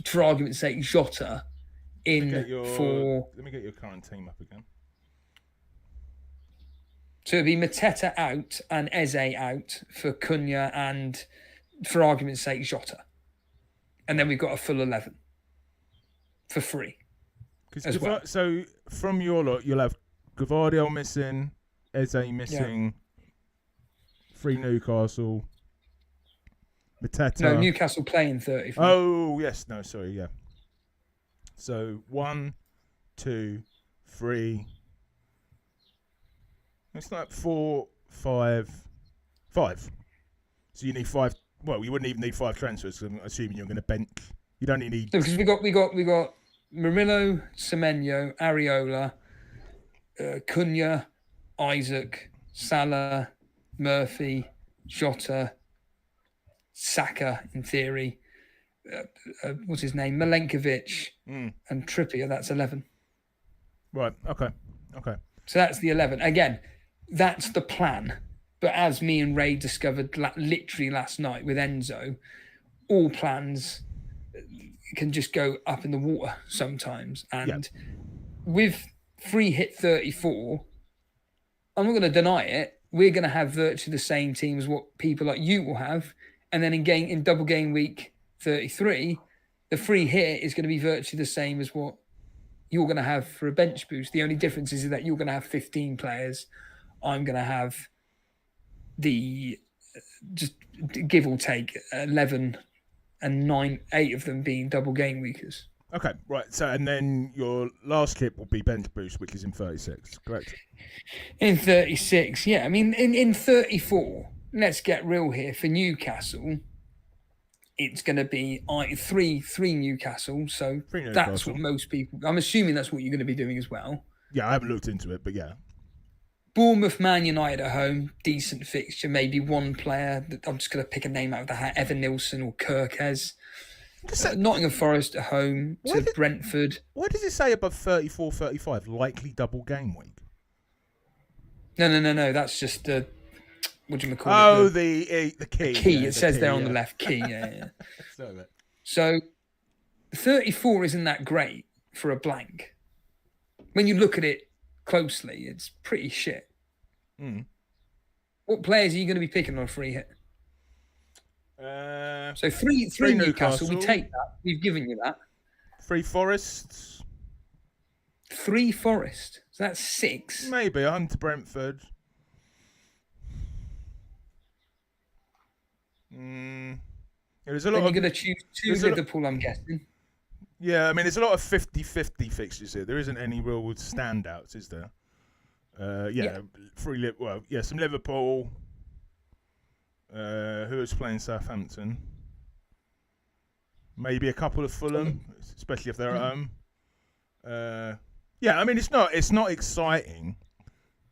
for argument's sake, Jota in for. Let me get your current team up again. So it'd be Mateta out and Eze out for Cunha and, for argument's sake, Jota. And then we've got a full 11 for free. Well. So from your lot, you'll have Gvardiol missing, Eze missing, free Newcastle, Mateta. No, Newcastle playing 30. Oh, yes. No, sorry, yeah. So 1, 2, 3. It's like 4, 5. So you need 5. Well, you wouldn't even need 5 transfers. Cause I'm assuming you're going to bench. You don't need. No, because we got Murillo, Semenyo, Areola, Cunha, Isaac, Salah, Murphy, Jota, Saka, in theory. What's his name? Milenkovic and Trippier. That's 11. Right. Okay. So that's the 11. Again, that's the plan. But as me and Ray discovered literally last night with Enzo, all plans can just go up in the water sometimes. And with free hit 34, I'm not going to deny it. We're going to have virtually the same team as what people like you will have. And then in double game week 33, the free hit is going to be virtually the same as what you're going to have for a bench boost. The only difference is that you're going to have 15 players. I'm going to have just give or take 11 and 8 of them being double game weekers. Okay, right. So, and then your last kit will be bench boost, which is in 36, correct? In 36, yeah. I mean, in 34, let's get real here. For Newcastle, it's going to be three Newcastle. So that's what most people. I'm assuming that's what you're going to be doing as well. Yeah, I haven't looked into it, but yeah. Bournemouth, Man United at home, decent fixture. Maybe one player. I'm just going to pick a name out of the hat: Evan Nilsson or Kirkes. Nottingham Forest at home to Brentford. Why does it say above 34, 35? Likely double game week. No. That's just the. What do you call it? Oh, the key. The key. It says there on the left. Key. Yeah. So 34 isn't that great for a blank. When you look at it closely, it's pretty shit. What players are you going to be picking on a free hit? So three Newcastle. We take that. We've given you that. 3 Forests. 3 Forest. So that's 6. Maybe. I'm to Brentford. There's a lot. You're going to choose 2 Liverpool, I'm guessing. Yeah, I mean, there's a lot of 50-50 fixtures here. There isn't any real standouts, is there? Some Liverpool. Who is playing Southampton? Maybe a couple of Fulham, especially if they're at home. I mean, it's not exciting,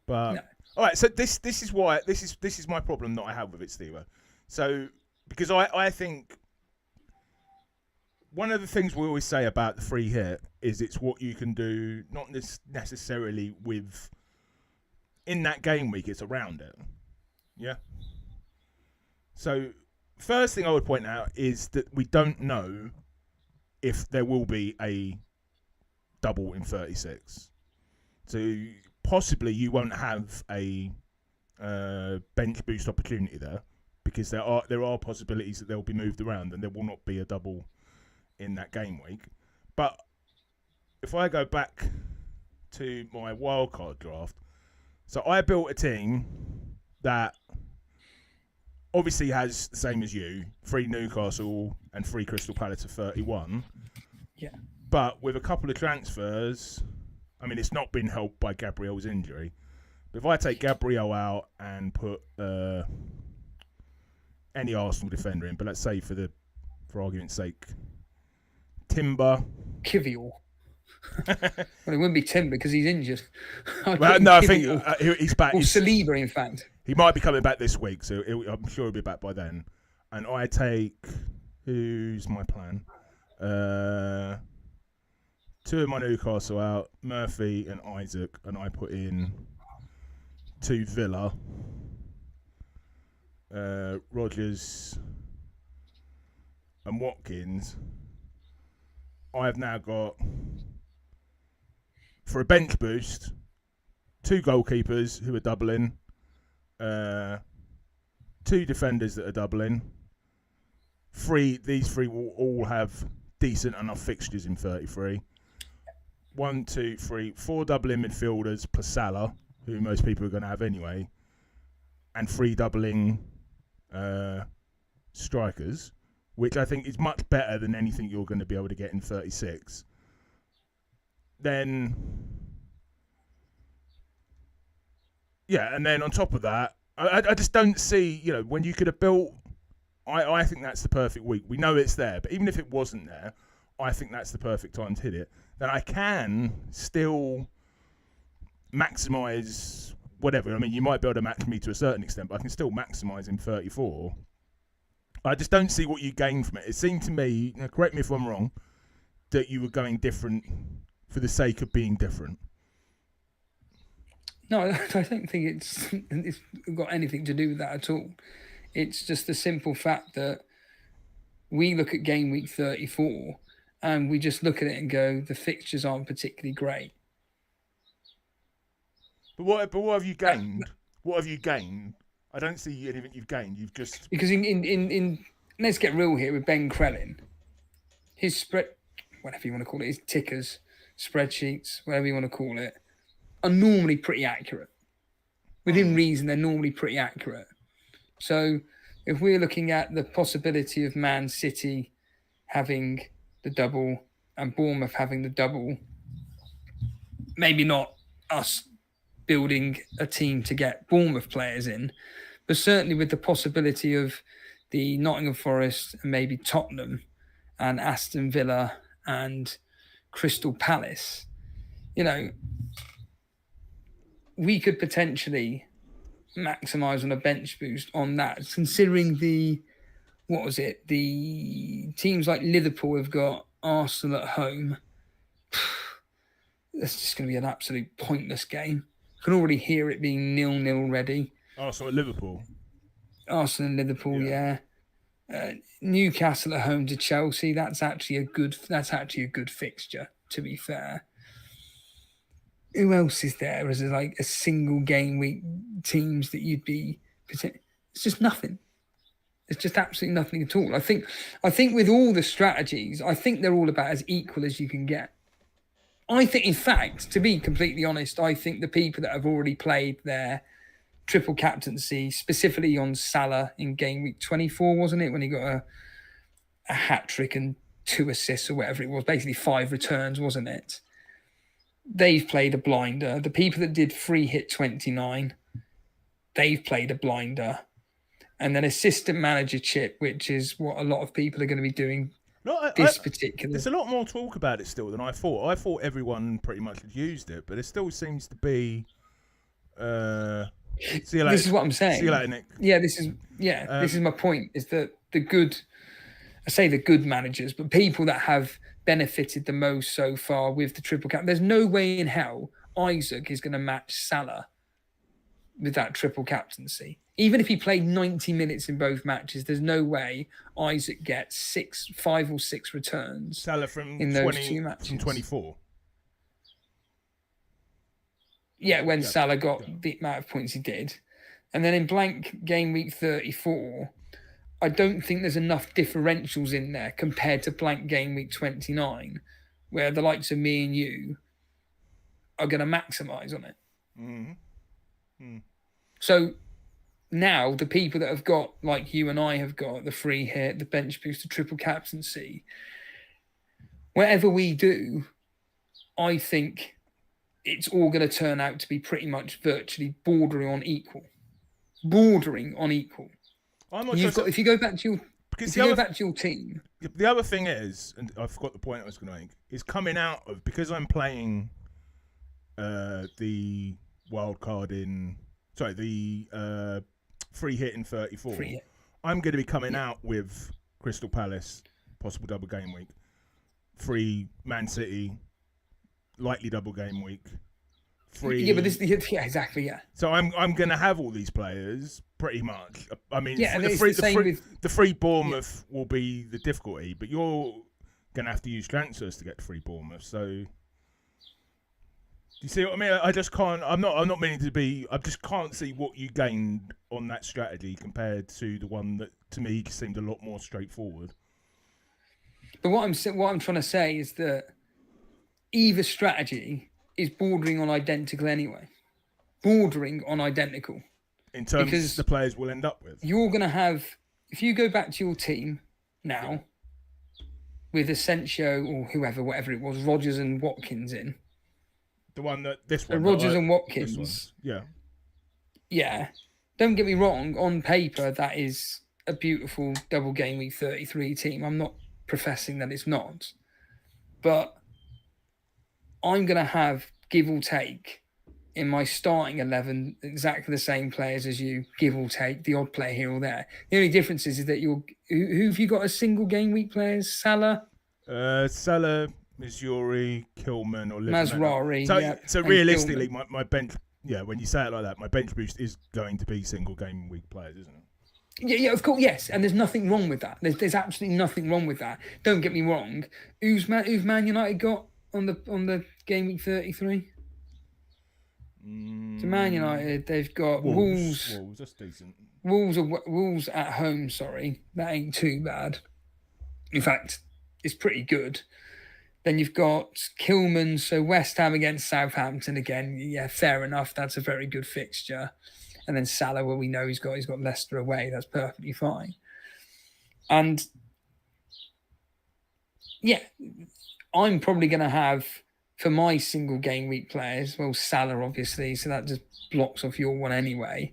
but no. All right. So this is why this is my problem that I have with it, Steve. So because I think one of the things we always say about the free hit is it's what you can do, not necessarily with in that game week. It's around it. Yeah. So, first thing I would point out is that we don't know if there will be a double in 36. So, possibly you won't have a bench boost opportunity there because there are possibilities that they'll be moved around and there will not be a double in that game week. But if I go back to my wildcard draft, so I built a team that obviously has the same as you, 3 Newcastle and 3 Crystal Palace of 31. Yeah. But with a couple of transfers, I mean, it's not been helped by Gabriel's injury. But if I take Gabriel out and put any Arsenal defender in, but let's say for argument's sake, Timber. Kivior. Well, it wouldn't be Timber because he's injured. Well, no, I think he's back. Or Saliba, in fact. He might be coming back this week, so I'm sure he'll be back by then. And I take... Who's my plan? 2 of my Newcastle out, Murphy and Isaac, and I put in 2 Villa, Rodgers and Watkins. I've now got, for a bench boost, 2 goalkeepers who are doubling, 2 defenders that are doubling. These 3 will all have decent enough fixtures in 33. 1, 2, 3, 4 doubling midfielders plus Salah, who most people are going to have anyway, and 3 doubling strikers, which I think is much better than anything you're going to be able to get in 36. Then, yeah, and then on top of that, I just don't see, when you could have built... I think that's the perfect week. We know it's there, but even if it wasn't there, I think that's the perfect time to hit it. Then I can still maximise whatever. I mean, you might be able to match me to a certain extent, but I can still maximise in 34. I just don't see what you gain from it. It seemed to me, correct me if I'm wrong, that you were going different for the sake of being different. No, I don't think it's got anything to do with that at all. It's just the simple fact that we look at game week 34 and we just look at it and go, the fixtures aren't particularly great. But what have you gained? What have you gained? I don't see anything you've gained. You've just... Because in let's get real here with Ben Crellin. His spread, whatever you want to call it, his tickers, spreadsheets, whatever you want to call it, are normally pretty accurate. Within reason, they're normally pretty accurate. So if we're looking at the possibility of Man City having the double and Bournemouth having the double, maybe not us building a team to get Bournemouth players in, but certainly with the possibility of the Nottingham Forest and maybe Tottenham and Aston Villa and Crystal Palace, we could potentially maximise on a bench boost on that, considering the teams like Liverpool have got Arsenal at home. That's just going to be an absolute pointless game. I can already hear it being 0-0 already. Arsenal at Liverpool. Arsenal and Liverpool, yeah. Newcastle at home to Chelsea. That's actually a good fixture, to be fair. Who else is there as a single game week teams that you'd be? It's just nothing. It's just absolutely nothing at all. I think with all the strategies, I think they're all about as equal as you can get. I think, in fact, to be completely honest, I think the people that have already played their triple captaincy, specifically on Salah in game week 24, wasn't it, when he got a hat trick and 2 assists or whatever it was, basically 5 returns, wasn't it? They've played a blinder. The people that did free hit 29, they've played a blinder. And then assistant manager chip, which is what a lot of people are going to be doing particular. There's a lot more talk about it still than I thought. I thought everyone pretty much had used it, but it still seems to be... This is what I'm saying. See you later, Nick. Yeah, this is my point, is that the good managers, but people that have benefited the most so far with the triple cap. There's no way in hell Isaac is going to match Salah with that triple captaincy. Even if he played 90 minutes in both matches, there's no way Isaac gets 5 or 6 returns. Salah from in those 2 matches. From 24. Yeah, when Salah got the amount of points he did. And then in blank game week 34, I don't think there's enough differentials in there compared to blank game week 29, where the likes of me and you are going to maximise on it. Mm-hmm. Mm. So now the people that have got, like you and I have got, the free hit, the bench boost, the triple captaincy, whatever we do, I think it's all going to turn out to be pretty much virtually bordering on equal. If you go back to your... because if you go back to your team, the other thing is, and I forgot the point I was going to make, is coming out of, because I'm playing the wild card the free hit in 34. free hit. I'm going to be coming out with Crystal Palace, possible double game week, free Man City, likely double game week, free. Yeah, but exactly, yeah. So I'm going to have all these players pretty much. I mean, yeah, the free Bournemouth will be the difficulty, but you're going to have to use transfers to get to free Bournemouth. So do you see what I mean? I just can't. I'm not meaning to be. I just can't see what you gained on that strategy compared to the one that to me seemed a lot more straightforward. But what I'm trying to say is that either strategy is bordering on identical anyway. Bordering on identical. In terms of the players we'll end up with. You're going to have, if you go back to your team now, with Asensio or whatever it was, Rodgers and Watkins in. The one that, this one. Rodgers and Watkins. Yeah. Yeah. Don't get me wrong, on paper, that is a beautiful double game week 33 team. I'm not professing that it's not. But I'm going to have, give or take, in my starting 11, exactly the same players as you, give or take, the odd player here or there. The only difference is that who have you got as single game week players? Salah? Salah, Missouri, Kilman, or Mazraoui. So realistically, my bench, when you say it like that, my bench boost is going to be single game week players, isn't it? Yeah, of course, yes, and there's nothing wrong with that. There's absolutely nothing wrong with that. Don't get me wrong. Who's Man United got on the game week 33? To Man United, they've got Wolves. Wolves, that's decent. Wolves at home. Sorry, that ain't too bad. In fact, it's pretty good. Then you've got Kilman, so West Ham against Southampton again. Yeah, fair enough. That's a very good fixture. And then Salah, where we know he's got Leicester away. That's perfectly fine. And yeah, I'm probably going to have, for my single game week players, well, Salah, obviously, so that just blocks off your one anyway.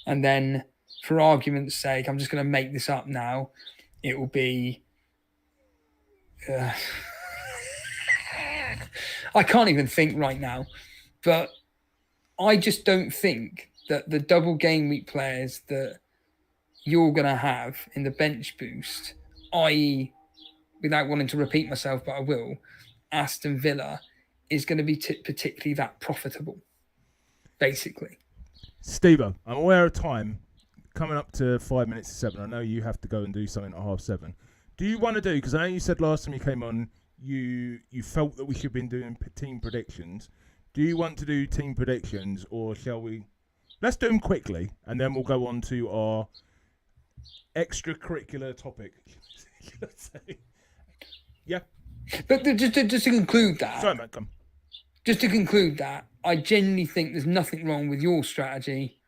And then, for argument's sake, I'm just going to make this up now. It will be... I can't even think right now. But I just don't think that the double game week players that you're going to have in the bench boost, i.e., without wanting to repeat myself, but I will, Aston Villa is going to be particularly that profitable, basically. Steve-o, I'm aware of time. Coming up to 5 minutes to 7. I know you have to go and do something at 7:30. Do you want to do, because I know you said last time you came on, you felt that we should have been doing team predictions. Do you want to do team predictions, or shall we... Let's do them quickly, and then we'll go on to our extracurricular topic. Yeah. But just to conclude that... Sorry, mate, come. Just to conclude that, I genuinely think there's nothing wrong with your strategy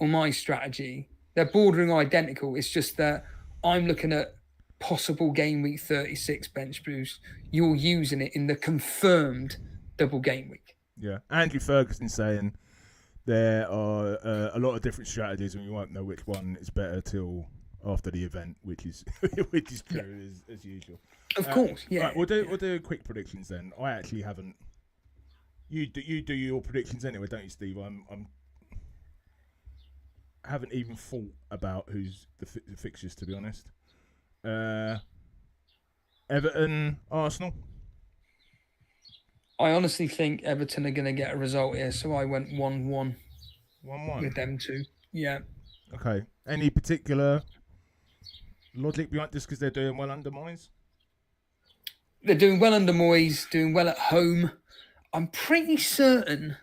or my strategy. They're bordering identical. It's just that I'm looking at possible game week 36 bench boost. You're using it in the confirmed double game week. Yeah. Andrew Ferguson saying... There are a lot of different strategies, and we won't know which one is better till after the event, which is true as usual. Of course, yeah. Right, we'll do quick predictions then. I actually haven't. You do your predictions anyway, don't you, Steve? I haven't even thought about who's the fixtures, to be honest. Everton, Arsenal. I honestly think Everton are going to get a result here, so I went 1-1. 1-1? With them two, yeah. Okay. Any particular logic behind this, because they're doing well under Moyes? They're doing well under Moyes, doing well at home. I'm pretty certain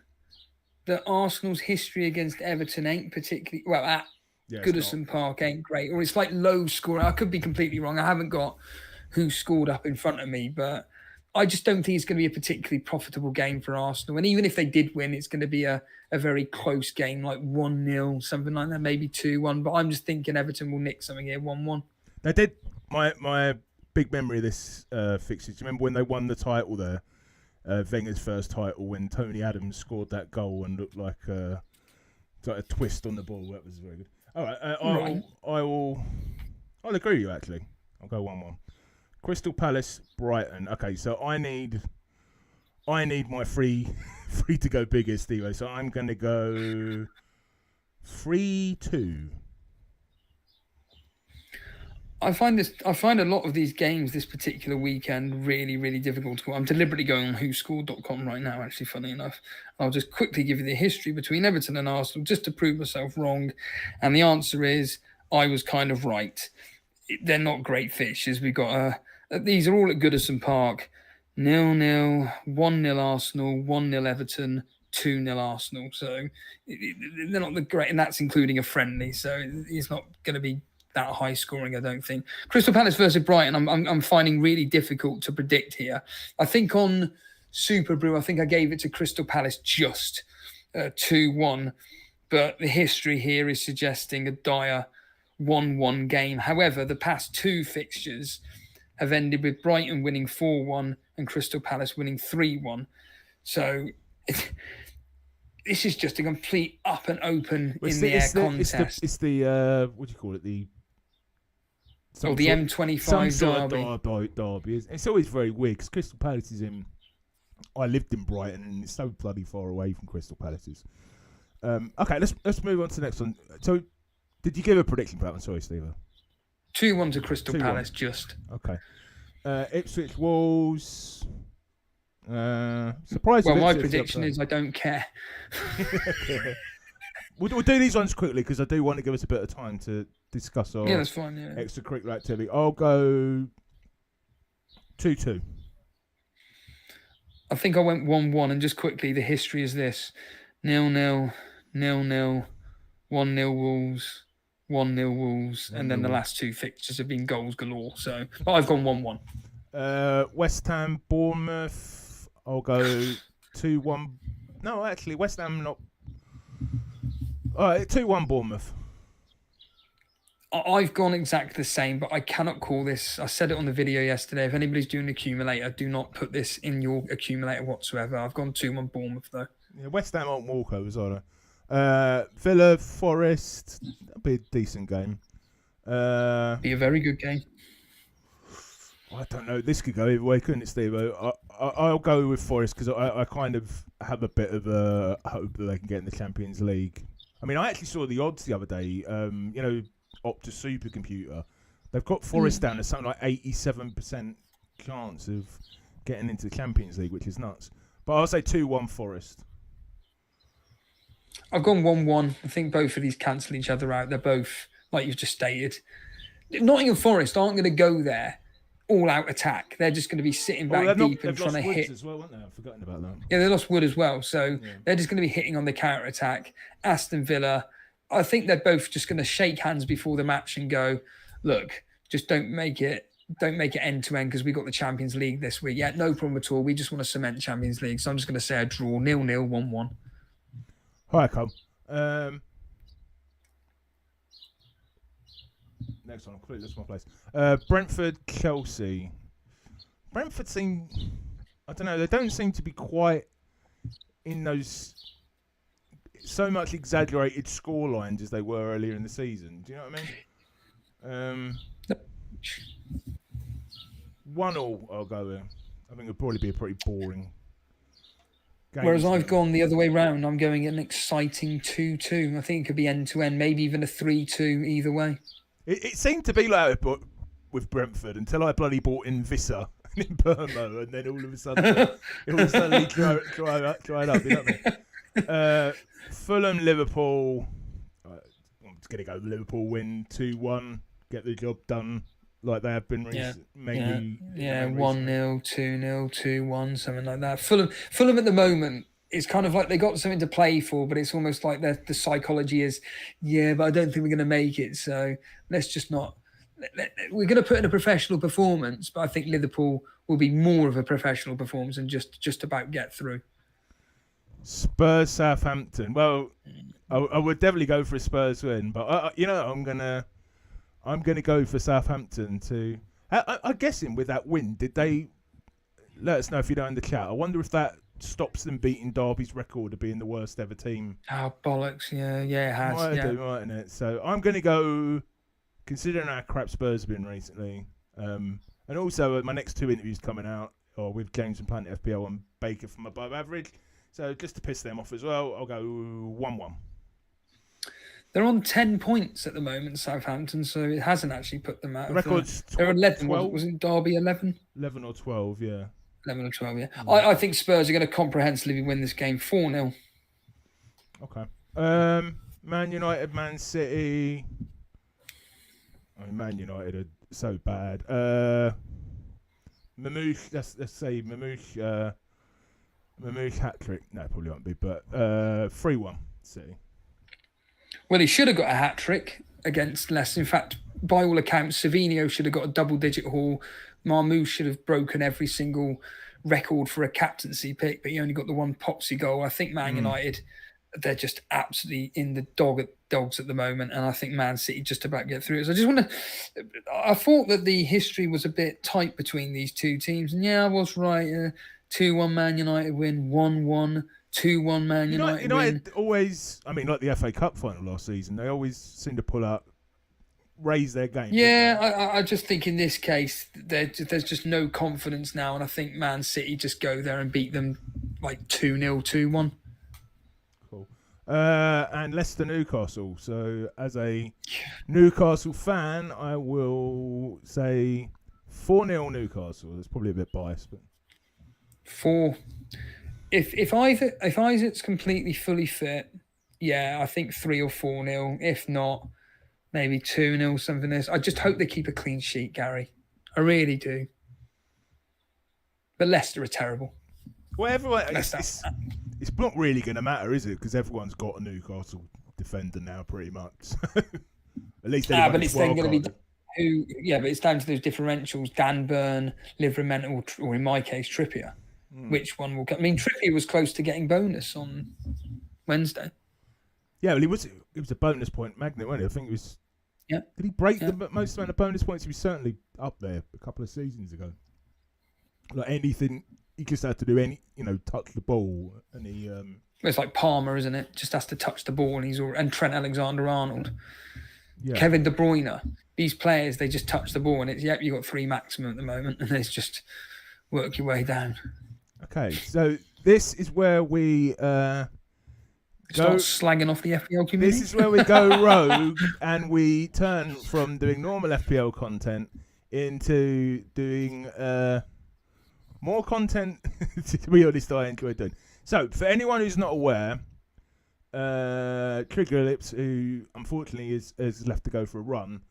that Arsenal's history against Everton ain't particularly... Well, at Goodison Park ain't great, or it's like low scoring. I could be completely wrong. I haven't got who scored up in front of me, but... I just don't think it's going to be a particularly profitable game for Arsenal. And even if they did win, it's going to be a very close game, like 1-0, something like that, maybe 2-1. But I'm just thinking Everton will nick something here, 1-1. They did. My big memory of this fixture, do you remember when they won the title there? Wenger's first title, when Tony Adams scored that goal and looked like a twist on the ball. That was very good. All right. I'll agree with you, actually. I'll go 1-1. Crystal Palace, Brighton. Okay, so I need my free to go bigger, Steve. So I'm going to go 3-2. I find a lot of these games this particular weekend really, really difficult to call. I'm deliberately going on whoscored.com right now, actually, funny enough. I'll just quickly give you the history between Everton and Arsenal just to prove myself wrong. And the answer is I was kind of right. They're not great fixtures. We've got these are all at Goodison Park. 0-0, 1-0 Arsenal, 1-0 Everton, 2-0 Arsenal. So they're not the great, and that's including a friendly. So it's not going to be that high scoring, I don't think. Crystal Palace versus Brighton, I'm finding really difficult to predict here. I think on Super Brew, I think I gave it to Crystal Palace just 2-1, but the history here is suggesting a dire 1-1 game. However, the past two fixtures have ended with Brighton winning 4-1 and Crystal Palace winning 3-1. So this is just a complete up and open in the air contest. It's the what do you call it? The M25 derby. It's always very weird because Crystal Palace is in. I lived in Brighton and it's so bloody far away from Crystal Palace's. Okay, let's move on to the next one. So, did you give a prediction for that one? Sorry, Steve. 2-1 to Crystal 2-1. Palace, just. Okay. Ipswich Wolves. Surprising. Well, my prediction is I don't care. We'll do these ones quickly because I do want to give us a bit of time to discuss our that's fine, extracurricular activity. I'll go 2-2. I think I went 1-1, and just quickly, the history is this: 0-0, 0-0, 1-0 Wolves, 1-0 Wolves, and then the last two fixtures have been goals galore. So I've gone 1-1. West Ham, Bournemouth. I'll go 2-1. No, actually, West Ham not. All right, 2-1 Bournemouth. I've gone exactly the same, but I cannot call this. I said it on the video yesterday. If anybody's doing an accumulator, do not put this in your accumulator whatsoever. I've gone 2-1 Bournemouth, though. Yeah, West Ham aren't walkovers, are they? Villa, Forest. That'll be a decent game. Be a very good game. I don't know. This could go either way, couldn't it, Steve? I'll go with Forest because I kind of have a bit of a hope that they can get in the Champions League. I mean, I actually saw the odds the other day. You know, Opta Supercomputer. They've got Forest down to something like 87% chance of getting into the Champions League, which is nuts. But I'll say 2-1 Forest. I've gone 1-1. I think both of these cancel each other out. They're both, like you've just stated. Nottingham Forest aren't going to go there all-out attack. They're just going to be sitting back deep and trying to hit. As well, weren't they? I've forgotten about that. Yeah, they lost Wood as well. So they're just going to be hitting on the counter-attack. Aston Villa, I think they're both just going to shake hands before the match and go, look, just don't make it end-to-end because we got the Champions League this week. Yeah, no problem at all. We just want to cement the Champions League. So I'm just going to say a draw, 0-0, 1-1. Hi, Cole. Next one, I'll completely lost my place. Brentford, Chelsea. Brentford seem, I don't know, they don't seem to be quite in those so much exaggerated score lines as they were earlier in the season. Do you know what I mean? 1-1 I'll go with. I think it'll probably be a pretty boring game. Whereas I've gone the other way round. I'm going an exciting 2-2. I think it could be end-to-end, maybe even a 3-2 either way. It seemed to be like that with Brentford until I bloody bought in Vissa and in Burmo, and then all of a sudden it all suddenly dried up. You know what I mean? Fulham, Liverpool. I'm just going to go Liverpool win 2-1, get the job done like they have been recently. Maybe 1-0, 2-0, 2-1, something like that. Fulham at the moment, it's kind of like they got something to play for, but it's almost like the psychology is, but I don't think we're going to make it. So let's just not. We're going to put in a professional performance, but I think Liverpool will be more of a professional performance and just about get through. Spurs, Southampton. Well, I would definitely go for a Spurs win, but I'm gonna go for Southampton too. I'm guessing with that win, did they let us know if you know in the chat? I wonder if that stops them beating Derby's record of being the worst ever team. Oh, bollocks. Yeah, it has. Mightn't it? So I'm going to go considering how crap Spurs have been recently, and also my next 2 interviews coming out are with James and Plant FPL and Baker from Above Average. So just to piss them off as well, I'll go 1-1. They're on 10 points at the moment, Southampton, so it hasn't actually put them out. The record's they're 11. 12? Was it Derby 11? 11 or 12, yeah. 11 or 12, yeah. I think Spurs are going to comprehensively win this game 4-0. Okay. Man United, Man City. I mean, Man United are so bad. Mamouche, let's say Mamouche hat trick. No, probably won't be, but 3-1 City. Well, he should have got a hat trick against Leicester. In fact, by all accounts, Savinio should have got a double-digit haul. Marmouche should have broken every single record for a captaincy pick, but he only got the one popsy goal. I think Man United, they're just absolutely in the dogs at the moment, and I think Man City just about get through it. So I thought that the history was a bit tight between these two teams, and yeah, I was right. 2-1 Man United win, 1-1. 2-1 Man United win. Always, I mean, like the FA Cup final last season, they always seem to raise their game. Yeah, I just think in this case, there's just no confidence now, and I think Man City just go there and beat them like 2-0, 2-1. Cool. And Leicester Newcastle. So as a Newcastle fan, I will say 4-0 Newcastle. That's probably a bit biased, but 4. If Isaac's completely fully fit, yeah, I think 3 or 4-0. If not, maybe 2-0, something like this. I just hope they keep a clean sheet, Gary. I really do. But Leicester are terrible. Well, everyone, it's not really going to matter, is it? Because everyone's got a Newcastle defender now, pretty much. At least but it's then going to be but it's down to those differentials: Dan Burn, Livramento, or in my case, Trippier. Which one will come? I mean, Trippier was close to getting bonus on Wednesday. Yeah, well, it was a bonus point magnet, wasn't it? I think it was. Yeah. Did he break the most amount of bonus points? He was certainly up there a couple of seasons ago. Like anything, he just had to do touch the ball, and he. It's like Palmer, isn't it? Just has to touch the ball, and Trent Alexander-Arnold, yeah. Kevin De Bruyne. These players, they just touch the ball, and you got 3 maximum at the moment, and it's just work your way down. Okay, so this is where we start slagging off the FPL community. This is where we go rogue and we turn from doing normal FPL content into doing more content. To be honest, I enjoy doing. So, for anyone who's not aware, Trigger Lips, who unfortunately has left to go for a run,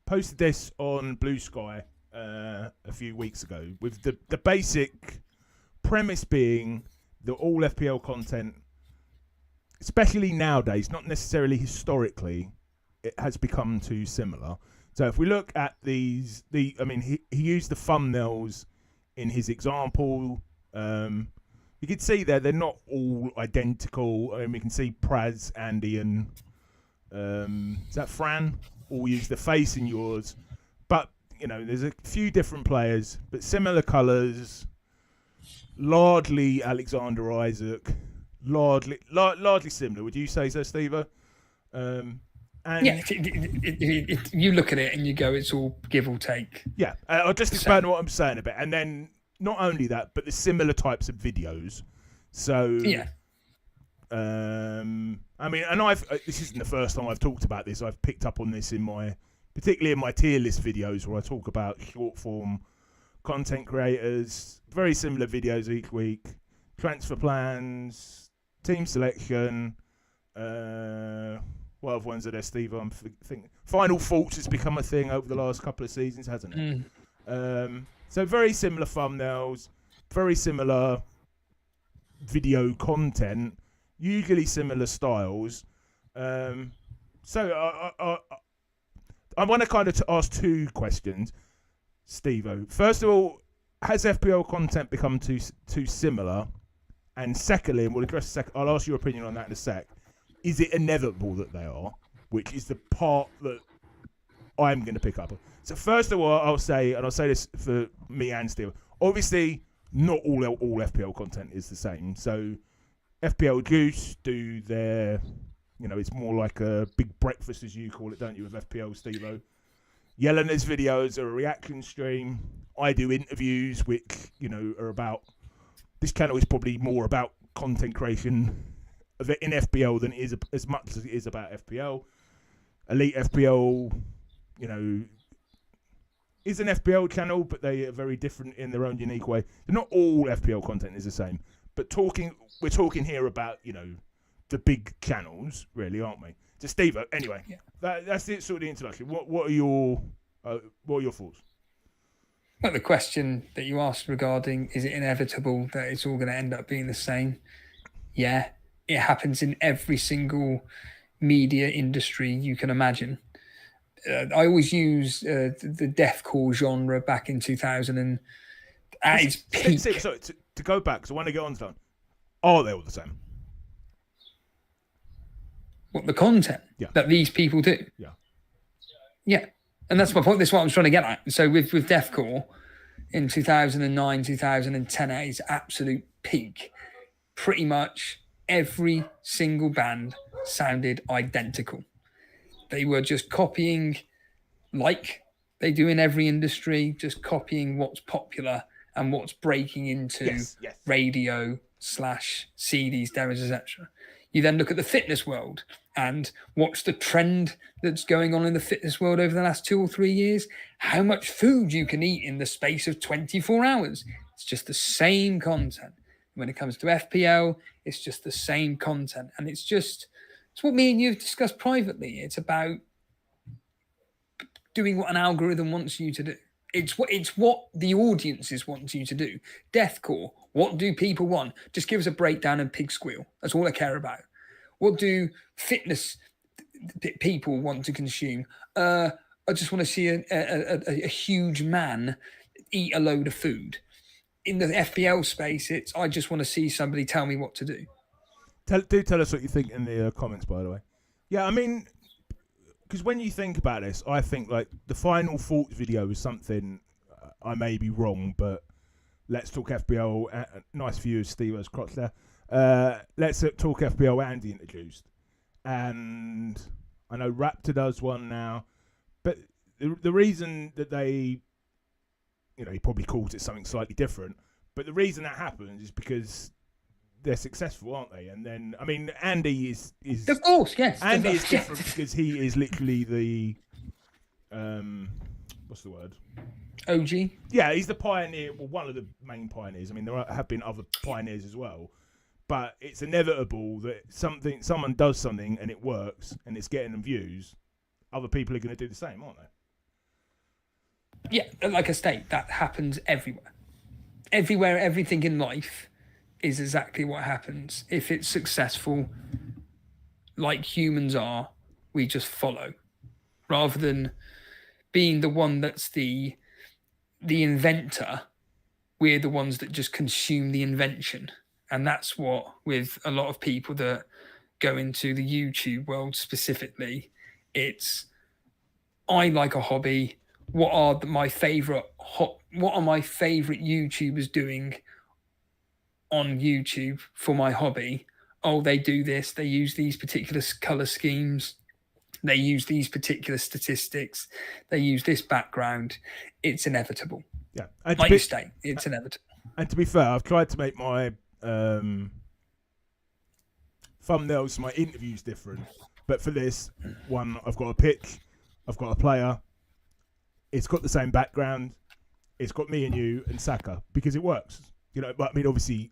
posted this on Blue Sky a few weeks ago, with the basic premise being that all FPL content, especially nowadays, not necessarily historically, it has become too similar. So if we look at he used the thumbnails in his example. You can see there they're not all identical. We can see Praz, Andy, and is that Fran? All use the face in yours, but there's a few different players, but similar colours. Largely Alexander Isaac, largely similar. Would you say so, Steve? And yeah, you look at it and you go, it's all give or take. Yeah, I'll just expand on what I'm saying a bit, and then not only that, but the similar types of videos. So yeah. And this isn't the first time I've talked about this. I've picked up on this particularly in my tier list videos, where I talk about short form content creators, very similar videos each week, transfer plans, team selection. What other ones are there, Steve? I'm thinking Final Thoughts has become a thing over the last couple of seasons, hasn't it? So very similar thumbnails, very similar video content, usually similar styles. So I want to kind of ask 2 questions, Steve-O. First of all, has FPL content become too similar? And secondly, and we'll address I'll ask your opinion on that in a sec. Is it inevitable that they are? Which is the part that I'm going to pick up on. So first of all, I'll say this for me and Steve. Obviously, not all FPL content is the same. So FPL Juice do their You know, it's more like a big breakfast, as you call it, don't you, with FPL, Steve-O? Yelena's videos are a reaction stream. I do interviews, which, you know, are about... This channel is probably more about content creation in FPL than it is as much as it is about FPL. Elite FPL, you know, is an FPL channel, but they are very different in their own unique way. They're not all FPL content is the same. But we're talking here about, you know, the big channels, really, aren't we? So, Steve, anyway, that's it. Sort of the introduction. What are your thoughts? Well, the question that you asked regarding is it inevitable that it's all going to end up being the same? Yeah, it happens in every single media industry you can imagine. I always use the deathcore genre back in 2000 and at its peak. Sorry, to go back, so I want to get on to that. Are they all the same? What, the content that these people do? Yeah. And that's my point. That's what I'm trying to get at. So with deathcore in 2009, 2010 at its absolute peak, pretty much every single band sounded identical. They were just copying, like they do in every industry, just copying what's popular and what's breaking into radio / CDs, demos, etc. You then look at the fitness world and watch the trend that's going on in the fitness world over the last 2 or 3 years. How much food you can eat in the space of 24 hours. It's just the same content. When it comes to FPL, it's just the same content. And it's what me and you have discussed privately. It's about doing what an algorithm wants you to do. It's what the audiences want you to do. Deathcore, what do people want? Just give us a breakdown and pig squeal. That's all I care about. What do fitness people want to consume? I just want to see a huge man eat a load of food. In the FPL space, I just want to see somebody tell me what to do. Do tell us what you think in the comments, by the way. Yeah, I mean, because when you think about this, I think like the final thoughts video is something I may be wrong, but let's talk FPL. Nice view of Steve-O's crotch there. Let's talk FPL. Andy introduced, and I know Raptor does one now, but the reason that they, you know, he probably calls it something slightly different, but the reason that happens is because they're successful, aren't they? And then, I mean, Andy is of course, yes. Andy is different because he is literally the what's the word? OG. Yeah, he's the pioneer. Well, one of the main pioneers. I mean, there have been other pioneers as well, but it's inevitable that someone does something and it works and it's getting them views. Other people are going to do the same, aren't they? Yeah, like I state, that happens everywhere. Everywhere, everything in life is exactly what happens. If it's successful, like humans are, we just follow. Rather than being the one that's the inventor, we're the ones that just consume the invention. And that's what, with a lot of people that go into the YouTube world specifically, it's, I like a hobby. What are my favorite YouTubers doing on YouTube for my hobby? Oh, they do this. They use these particular color schemes. They use these particular statistics. They use this background. It's inevitable. Yeah, like you state, it's inevitable. And to be fair, I've tried to make my thumbnails, my interviews different. But for this one, I've got a pitch. I've got a player. It's got the same background. It's got me and you and Saka because it works. You know, but I mean, obviously,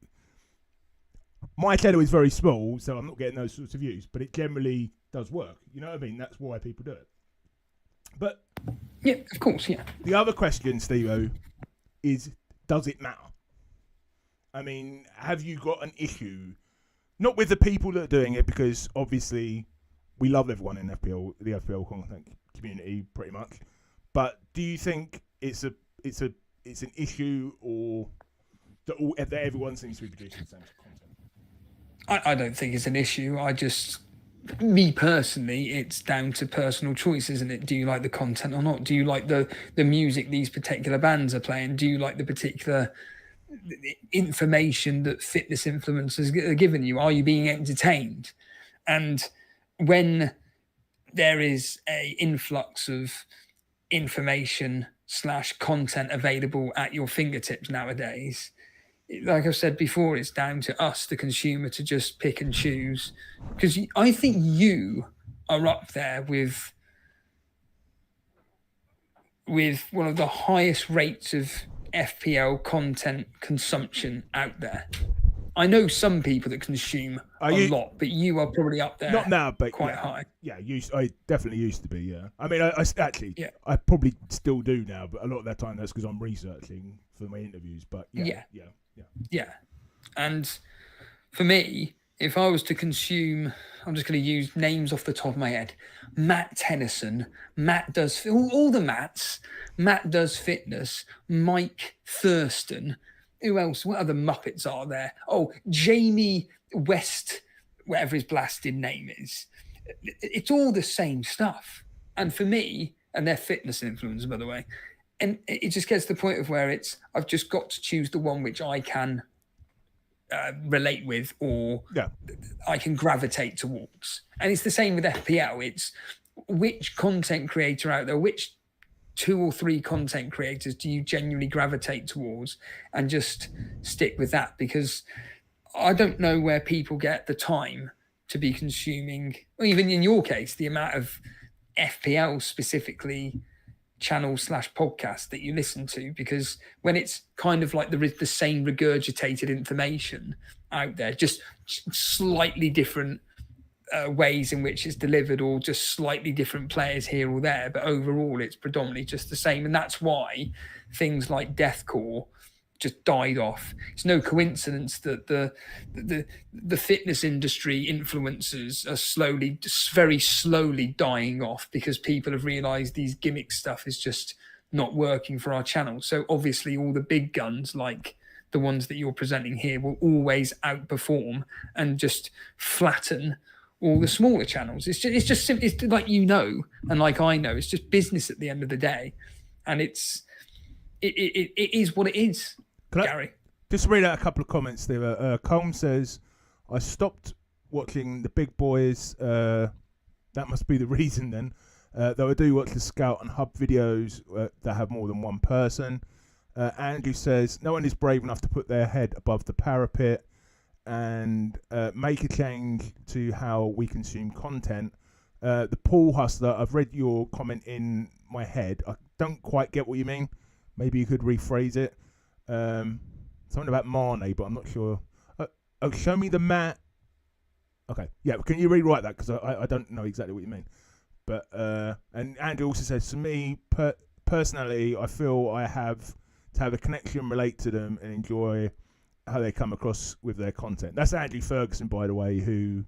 my channel is very small, so I'm not getting those sorts of views. But it generally does work. You know what I mean? That's why people do it. But yeah, of course, yeah. The other question, Steve-O, is does it matter? I mean, have you got an issue? Not with the people that are doing it, because obviously we love everyone in FPL, the FPL content community, pretty much. But do you think it's an issue, or that everyone seems to be producing the same content? I don't think it's an issue. Me personally, it's down to personal choice, isn't it? Do you like the content or not? Do you like the music these particular bands are playing? Do you like the particular information that fitness influencers are giving you? Are you being entertained? And when there is a influx of information / content available at your fingertips nowadays, like I've said before, it's down to us, the consumer, to just pick and choose. Because I think you are up there with one of the highest rates of FPL content consumption out there. I know some people that consume a lot, but you are probably up there. Not now, but quite high. Yeah, I definitely used to be. Yeah, I mean, I probably still do now, but a lot of that time that's because I'm researching for my interviews. But yeah. And for me, if I was to consume, I'm just going to use names off the top of my head: Matt Tennyson, Matt does all the Matts, Matt does fitness, Mike Thurston. Who else? What other Muppets are there? Oh, Jamie West, whatever his blasted name is. It's all the same stuff. And for me, and they're fitness influencers, by the way, and it just gets to the point of where I've just got to choose the one which I can relate with, or I can gravitate towards. And it's the same with FPL. It's which content creator out there, which 2 or 3 content creators do you genuinely gravitate towards, and just stick with that, because I don't know where people get the time to be consuming, or even in your case, the amount of FPL specifically channels / podcasts that you listen to, because when it's kind of like the same regurgitated information out there, just slightly different ways in which it's delivered, or just slightly different players here or there, but overall it's predominantly just the same. And that's why things like Deathcore just died off. It's no coincidence that the fitness industry influencers are very slowly dying off, because people have realized these gimmick stuff is just not working for our channel. So obviously all the big guns, like the ones that you're presenting here, will always outperform and just flatten all the smaller channels. It's just simply, it's like, and like I know, it's just business at the end of the day, and it is what it is. Gary, just read out a couple of comments there. Colm says, I stopped watching the big boys. That must be the reason then. Though I do watch the Scout and Hub videos that have more than one person. Andrew says, no one is brave enough to put their head above the parapet and make a change to how we consume content. The Paul Hustler, I've read your comment in my head. I don't quite get what you mean. Maybe you could rephrase it. Something about Marnie, but I'm not sure. Show me the mat. Okay, yeah, can you rewrite that, because I don't know exactly what you mean. But and Andrew also says, to me personally, I feel I have to have a connection, relate to them, and enjoy how they come across with their content. That's Andrew Ferguson, by the way, who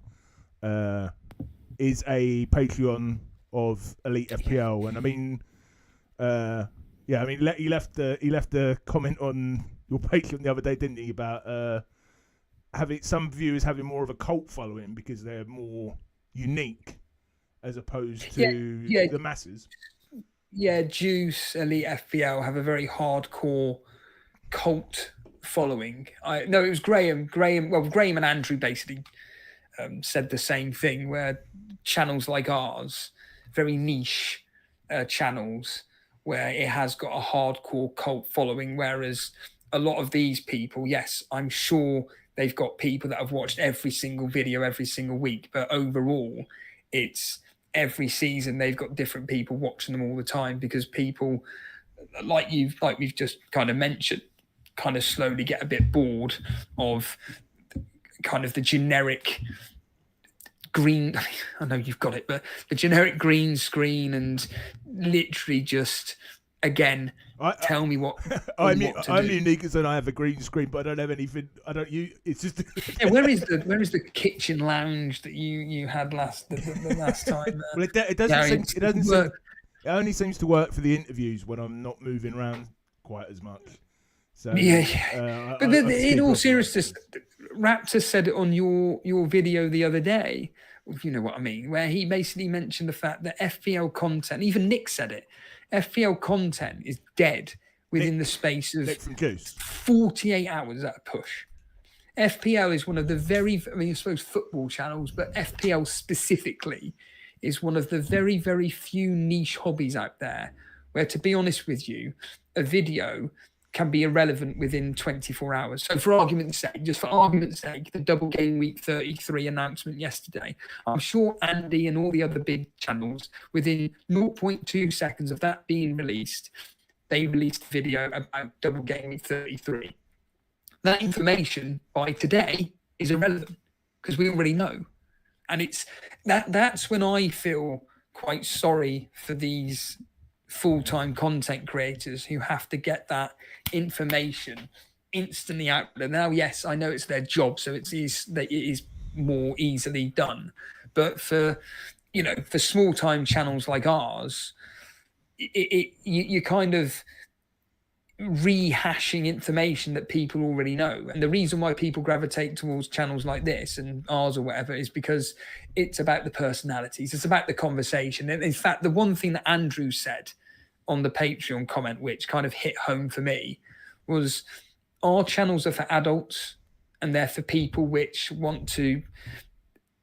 is a Patreon of Elite FPL, and I mean, yeah, I mean, he left the comment on your Patreon the other day, didn't he, about having some viewers having more of a cult following because they're more unique as opposed to the masses. Yeah, Juice, Elite FPL have a very hardcore cult following. It was Graham and Andrew basically said the same thing, where channels like ours, very niche channels, where it has got a hardcore cult following, whereas a lot of these people, yes, I'm sure they've got people that have watched every single video every single week, but overall it's every season they've got different people watching them all the time, because people like we've just kind of mentioned, kind of slowly get a bit bored of kind of the generic green, I know you've got it, but the generic green screen, and literally just, again, tell me what I'm unique as in I have a green screen, but I don't have anything. I don't use. It's just where is the kitchen lounge that you had the last time? Well, it doesn't seem. It only seems to work for the interviews when I'm not moving around quite as much. So but in all seriousness, Raptor said it on your video the other day. You know what I mean? Where he basically mentioned the fact that FPL content, even Nick said it, FPL content is dead within the space of 48 hours at a push. FPL is one of the I suppose football channels, but FPL specifically is one of the very, very few niche hobbies out there where, to be honest with you, a video can be irrelevant within 24 hours. So for argument's sake, the double game week 33 announcement yesterday, I'm sure Andy and all the other big channels, within 0.2 seconds of that being released, they released a video about double game week 33. That information by today is irrelevant because we already know. And it's that's when I feel quite sorry for these full-time content creators who have to get that information instantly out there. Now, yes, I know it's their job, so it is more easily done. But for small-time channels like ours, you kind of rehashing information that people already know. And the reason why people gravitate towards channels like this and ours or whatever is because it's about the personalities, it's about the conversation. And in fact, the one thing that Andrew said on the Patreon comment, which kind of hit home for me, was our channels are for adults and they're for people which want to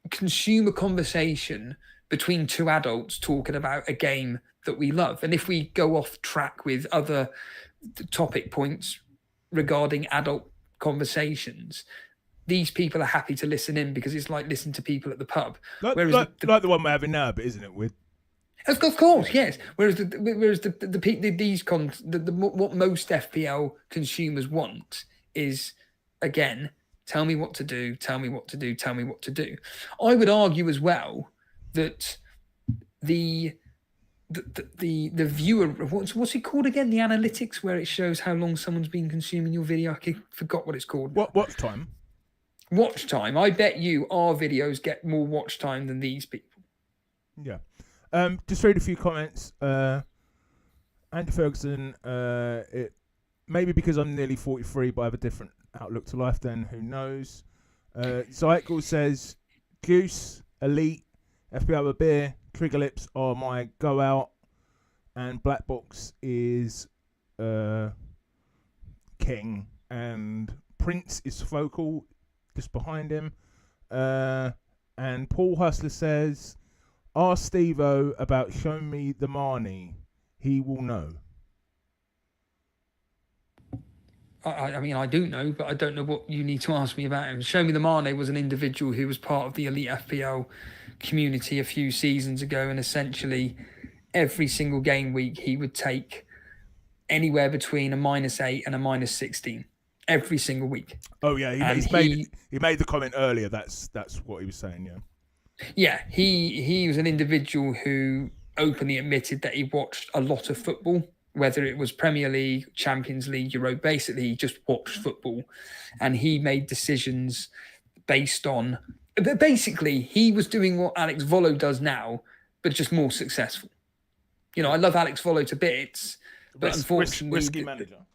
consume a conversation between two adults talking about a game that we love. And if we go off track with other topic points regarding adult conversations, these people are happy to listen in because it's like listening to people at the pub. Like the one we're having now, but isn't it? Of course, yes. What most FPL consumers want is, again, tell me what to do, tell me what to do, tell me what to do. I would argue as well that the viewer, what's it called again? The analytics, where it shows how long someone's been consuming your video. I forgot what it's called. Watch time? Watch time. I bet you our videos get more watch time than these people. Yeah. Just read a few comments. Andy Ferguson, it maybe because I'm nearly 43, but I have a different outlook to life. Then who knows? Zykel says, Goose, Elite, FPL a beer, Trigger Lips are my go out, and Black Box is king, and Prince is vocal just behind him. And Paul Hustler says, ask Steve-O about Show Me the Marnie. He will know. I mean, I do know, but I don't know what you need to ask me about him. Show Me the Marnie was an individual who was part of the Elite FPL community a few seasons ago, and essentially every single game week he would take anywhere between a -8 and a -16 every single week. Oh yeah, he made the comment earlier. That's what he was saying. Yeah. Yeah, he was an individual who openly admitted that he watched a lot of football, whether it was Premier League, Champions League, Euro. Basically, he just watched football, and he made decisions based on. But basically, he was doing what Alex Volo does now, but just more successful. You know, I love Alex Volo to bits, but unfortunately, risky manager,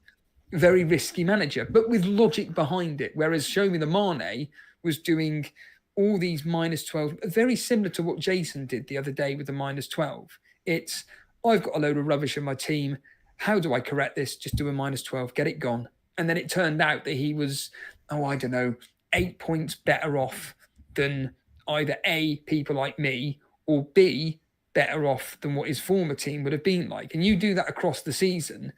very risky manager, but with logic behind it. Whereas Show Me the Marnie was doing all these -12, very similar to what Jason did the other day with the -12. It's, I've got a load of rubbish in my team. How do I correct this? Just do a -12, get it gone. And then it turned out that he was, 8 points better off than either A, people like me, or B, better off than what his former team would have been like. And you do that across the season,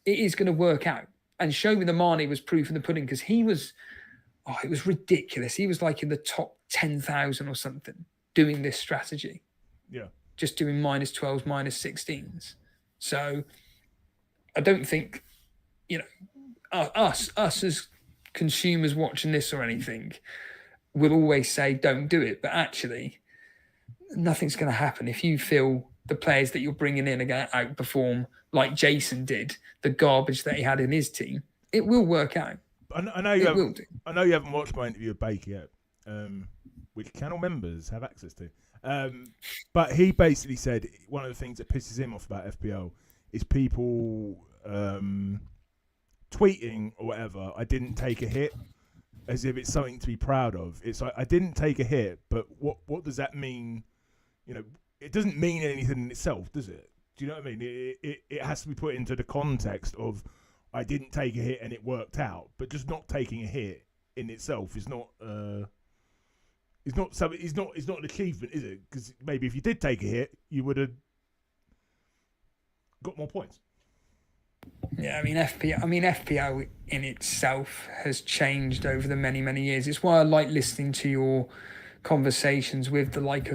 it is going to work out. And Show Me the Marnie was proof in the pudding, because he was, it was ridiculous. He was like in the top 10,000 or something doing this strategy. Yeah. Just doing -12s, -16s. So I don't think, us as consumers watching this or anything will always say don't do it. But actually, nothing's going to happen. If you feel the players that you're bringing in are going to outperform, like Jason did, the garbage that he had in his team, it will work out. I know you haven't watched my interview with Baker yet, which channel members have access to. But he basically said one of the things that pisses him off about FPL is people tweeting or whatever, I didn't take a hit, as if it's something to be proud of. It's like, I didn't take a hit, but what does that mean? It doesn't mean anything in itself, does it? Do you know what I mean? It has to be put into the context of, I didn't take a hit and it worked out. But just not taking a hit in itself is not. It's not something. It's not an achievement, is it? Because maybe if you did take a hit, you would have got more points. Yeah, FPL in itself has changed over the many years. It's why I like listening to your conversations with the like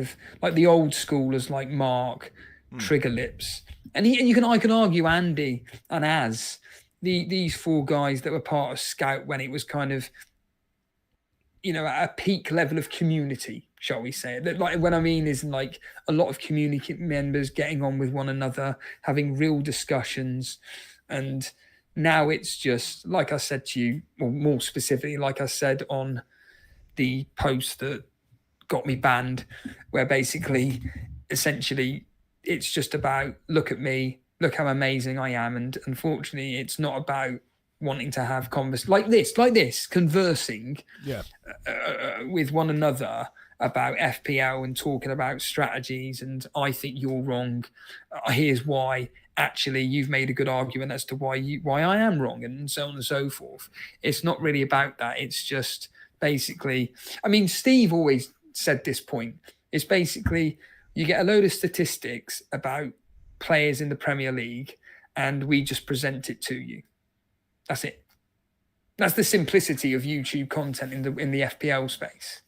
the old schoolers like Mark, Trigger Lips, and I can argue Andy and Az, these four guys that were part of Scout when it was kind of, at a peak level of community, shall we say. That, like, what I mean is like a lot of community members getting on with one another, having real discussions. And now it's just, like I said to you, or more specifically, like I said on the post that got me banned, where basically, essentially, it's just about, look at me, look how amazing I am. And unfortunately, it's not about wanting to have like this, conversing with one another about FPL and talking about strategies. And I think you're wrong. Here's why. Actually, you've made a good argument as to why I am wrong, and so on and so forth. It's not really about that. It's just basically, Steve always said this point. It's basically, you get a load of statistics about players in the Premier League and we just present it to you. That's it. That's the simplicity of YouTube content in the FPL space,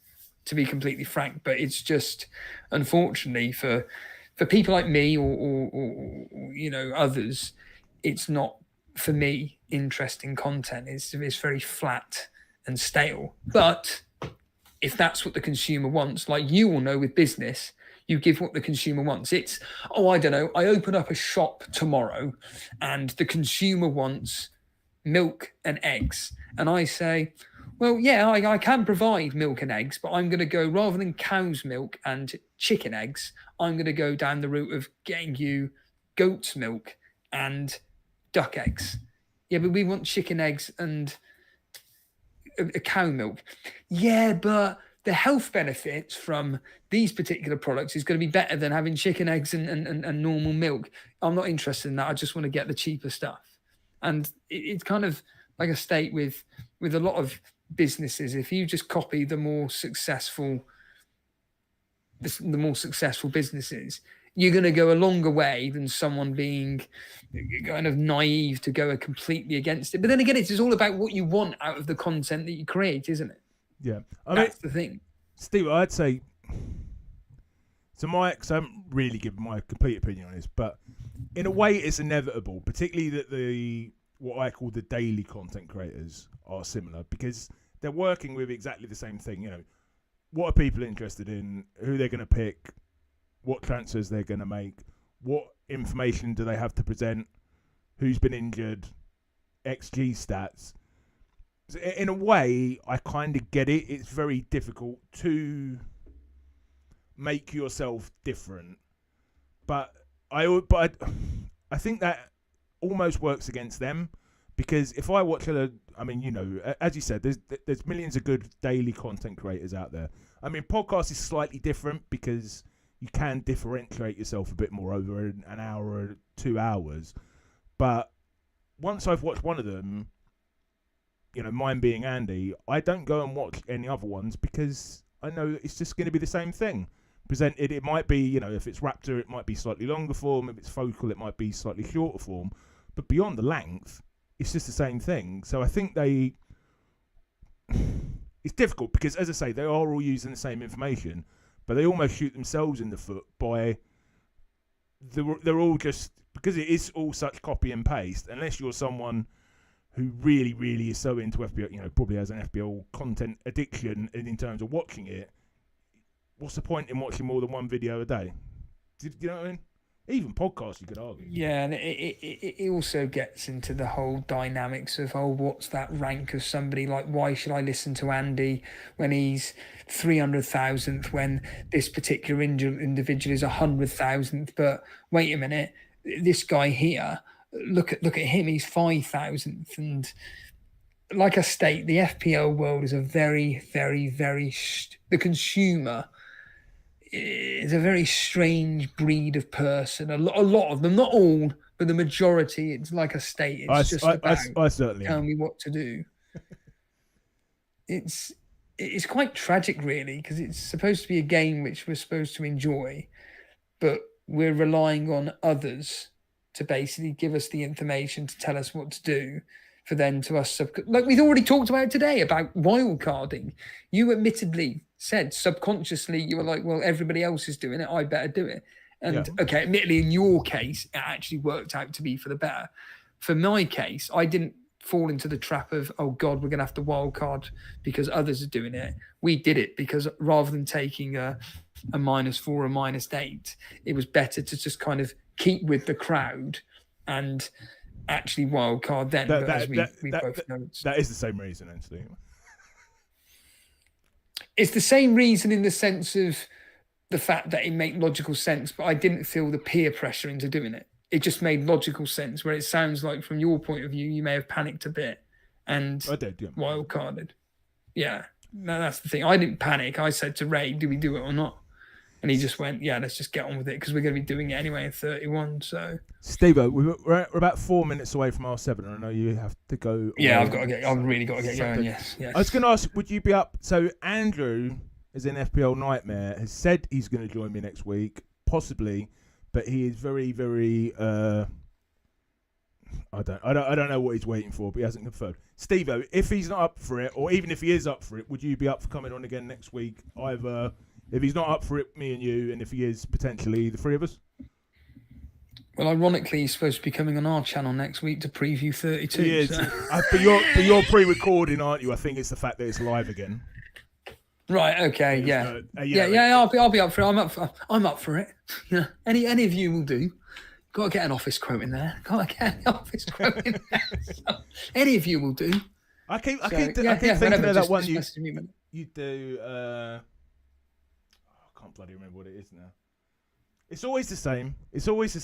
to be completely frank. But it's just, unfortunately, for people like me or others, it's not, for me, interesting content. It's very flat and stale. But if that's what the consumer wants, like you will know with business, you give what the consumer wants. It's, I don't know, I open up a shop tomorrow and the consumer wants milk and eggs. And I say, well, yeah, I can provide milk and eggs, but I'm going to go, rather than cow's milk and chicken eggs, I'm going to go down the route of getting you goat's milk and duck eggs. Yeah, but we want chicken eggs and a cow milk. Yeah, but the health benefits from these particular products is going to be better than having chicken eggs and normal milk. I'm not interested in that. I just want to get the cheaper stuff. And it's kind of like a state with a lot of businesses. If you just copy the more successful businesses, you're going to go a longer way than someone being kind of naive to go completely against it. But then again, it's all about what you want out of the content that you create, isn't it? Yeah. That's the thing. Steve, I'd say, because I haven't really given my complete opinion on this, but in a way it's inevitable, particularly that what I call the daily content creators are similar, because they're working with exactly the same thing. What are people interested in, who they're going to pick, what transfers they're going to make, what information do they have to present, who's been injured, XG stats. In a way, I kind of get it. It's very difficult to make yourself different, but I think that almost works against them, because if I watch as you said, there's millions of good daily content creators out there. Podcast is slightly different because you can differentiate yourself a bit more over an hour or 2 hours. But once I've watched one of them, mine being Andy, I don't go and watch any other ones because I know it's just going to be the same thing presented. It might be, if it's Raptor, it might be slightly longer form. If it's Focal, it might be slightly shorter form. But beyond the length, it's just the same thing. So I think it's difficult because, as I say, they are all using the same information, but they almost shoot themselves in the foot by they're all just, because it is all such copy and paste. Unless you're someone who really, really is so into FPL, probably has an FPL content addiction in terms of watching it. What's the point in watching more than one video a day? Do you know what I mean? Even podcasts, you could argue. Yeah, and it also gets into the whole dynamics of, what's that rank of somebody? Like, why should I listen to Andy when he's 300,000th, when this particular individual is 100,000th? But wait a minute, this guy here, look at him, he's 5,000th. And like I state, the FPL world is a very, very, very the consumer is a very strange breed of person. A lot of them, not all, but the majority. It's like a state. It's just about I certainly tell me what to do. it's quite tragic, really, because it's supposed to be a game which we're supposed to enjoy, but we're relying on others to basically give us the information to tell us what to do, for then to us, like we've already talked about today about wild carding. You admittedly said subconsciously, you were like, well, everybody else is doing it, I better do it. And okay, admittedly, in your case, it actually worked out to be for the better. For my case, I didn't fall into the trap of, oh God, we're going to have to wild card because others are doing it. We did it because rather than taking a -4 or -8, it was better to just kind of keep with the crowd and actually wild card then. We both know that is the same reason, actually. It's the same reason in the sense of the fact that it made logical sense, but I didn't feel the peer pressure into doing it. It just made logical sense, where it sounds like from your point of view, you may have panicked a bit and wild carded. Yeah, no, that's the thing. I didn't panic. I said to Ray, do we do it or not? And he just went, yeah, let's just get on with it because we're going to be doing it anyway in 31. So, Steve-o, we're about 4 minutes away from R7. And I know you have to go. Yeah, I've really got to get going. Yes. I was going to ask, would you be up? So Andrew is in FPL Nightmare, has said he's going to join me next week, possibly, but he is very, very. I don't know what he's waiting for, but he hasn't confirmed. Steve-o, if he's not up for it, or even if he is up for it, would you be up for coming on again next week? Either. If he's not up for it, me and you, and if he is, potentially the three of us. Well, ironically, he's supposed to be coming on our channel next week to preview 32. He is. So. But you're pre-recording, aren't you? I think it's the fact that it's live again. Right. Okay. Yeah. I'll be up for it. I'm up for it. Yeah. Any of you will do. Got to get an office quote in there. So, any of you will do. I keep thinking of that one you do. I can't bloody remember what it is now. It's always the same. Always, the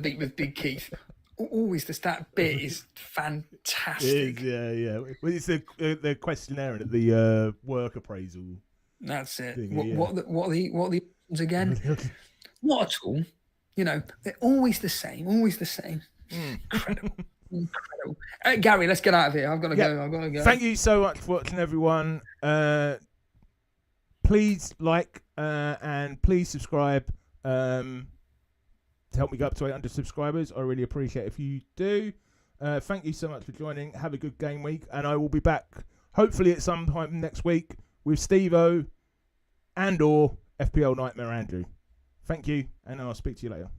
beat with Big Keith. Always that bit is fantastic. It is, yeah. Well, it's the questionnaire and the work appraisal. That's it. What are the options again? Not at all. They're always the same. Incredible. Gary, let's get out of here. I've got to go. Thank you so much for watching, everyone. Please like and please subscribe to help me go up to 800 subscribers. I really appreciate it if you do. Thank you so much for joining. Have a good game week, and I will be back hopefully at some time next week with Steve-o and or FPL Nightmare Andrew. Thank you, and I'll speak to you later.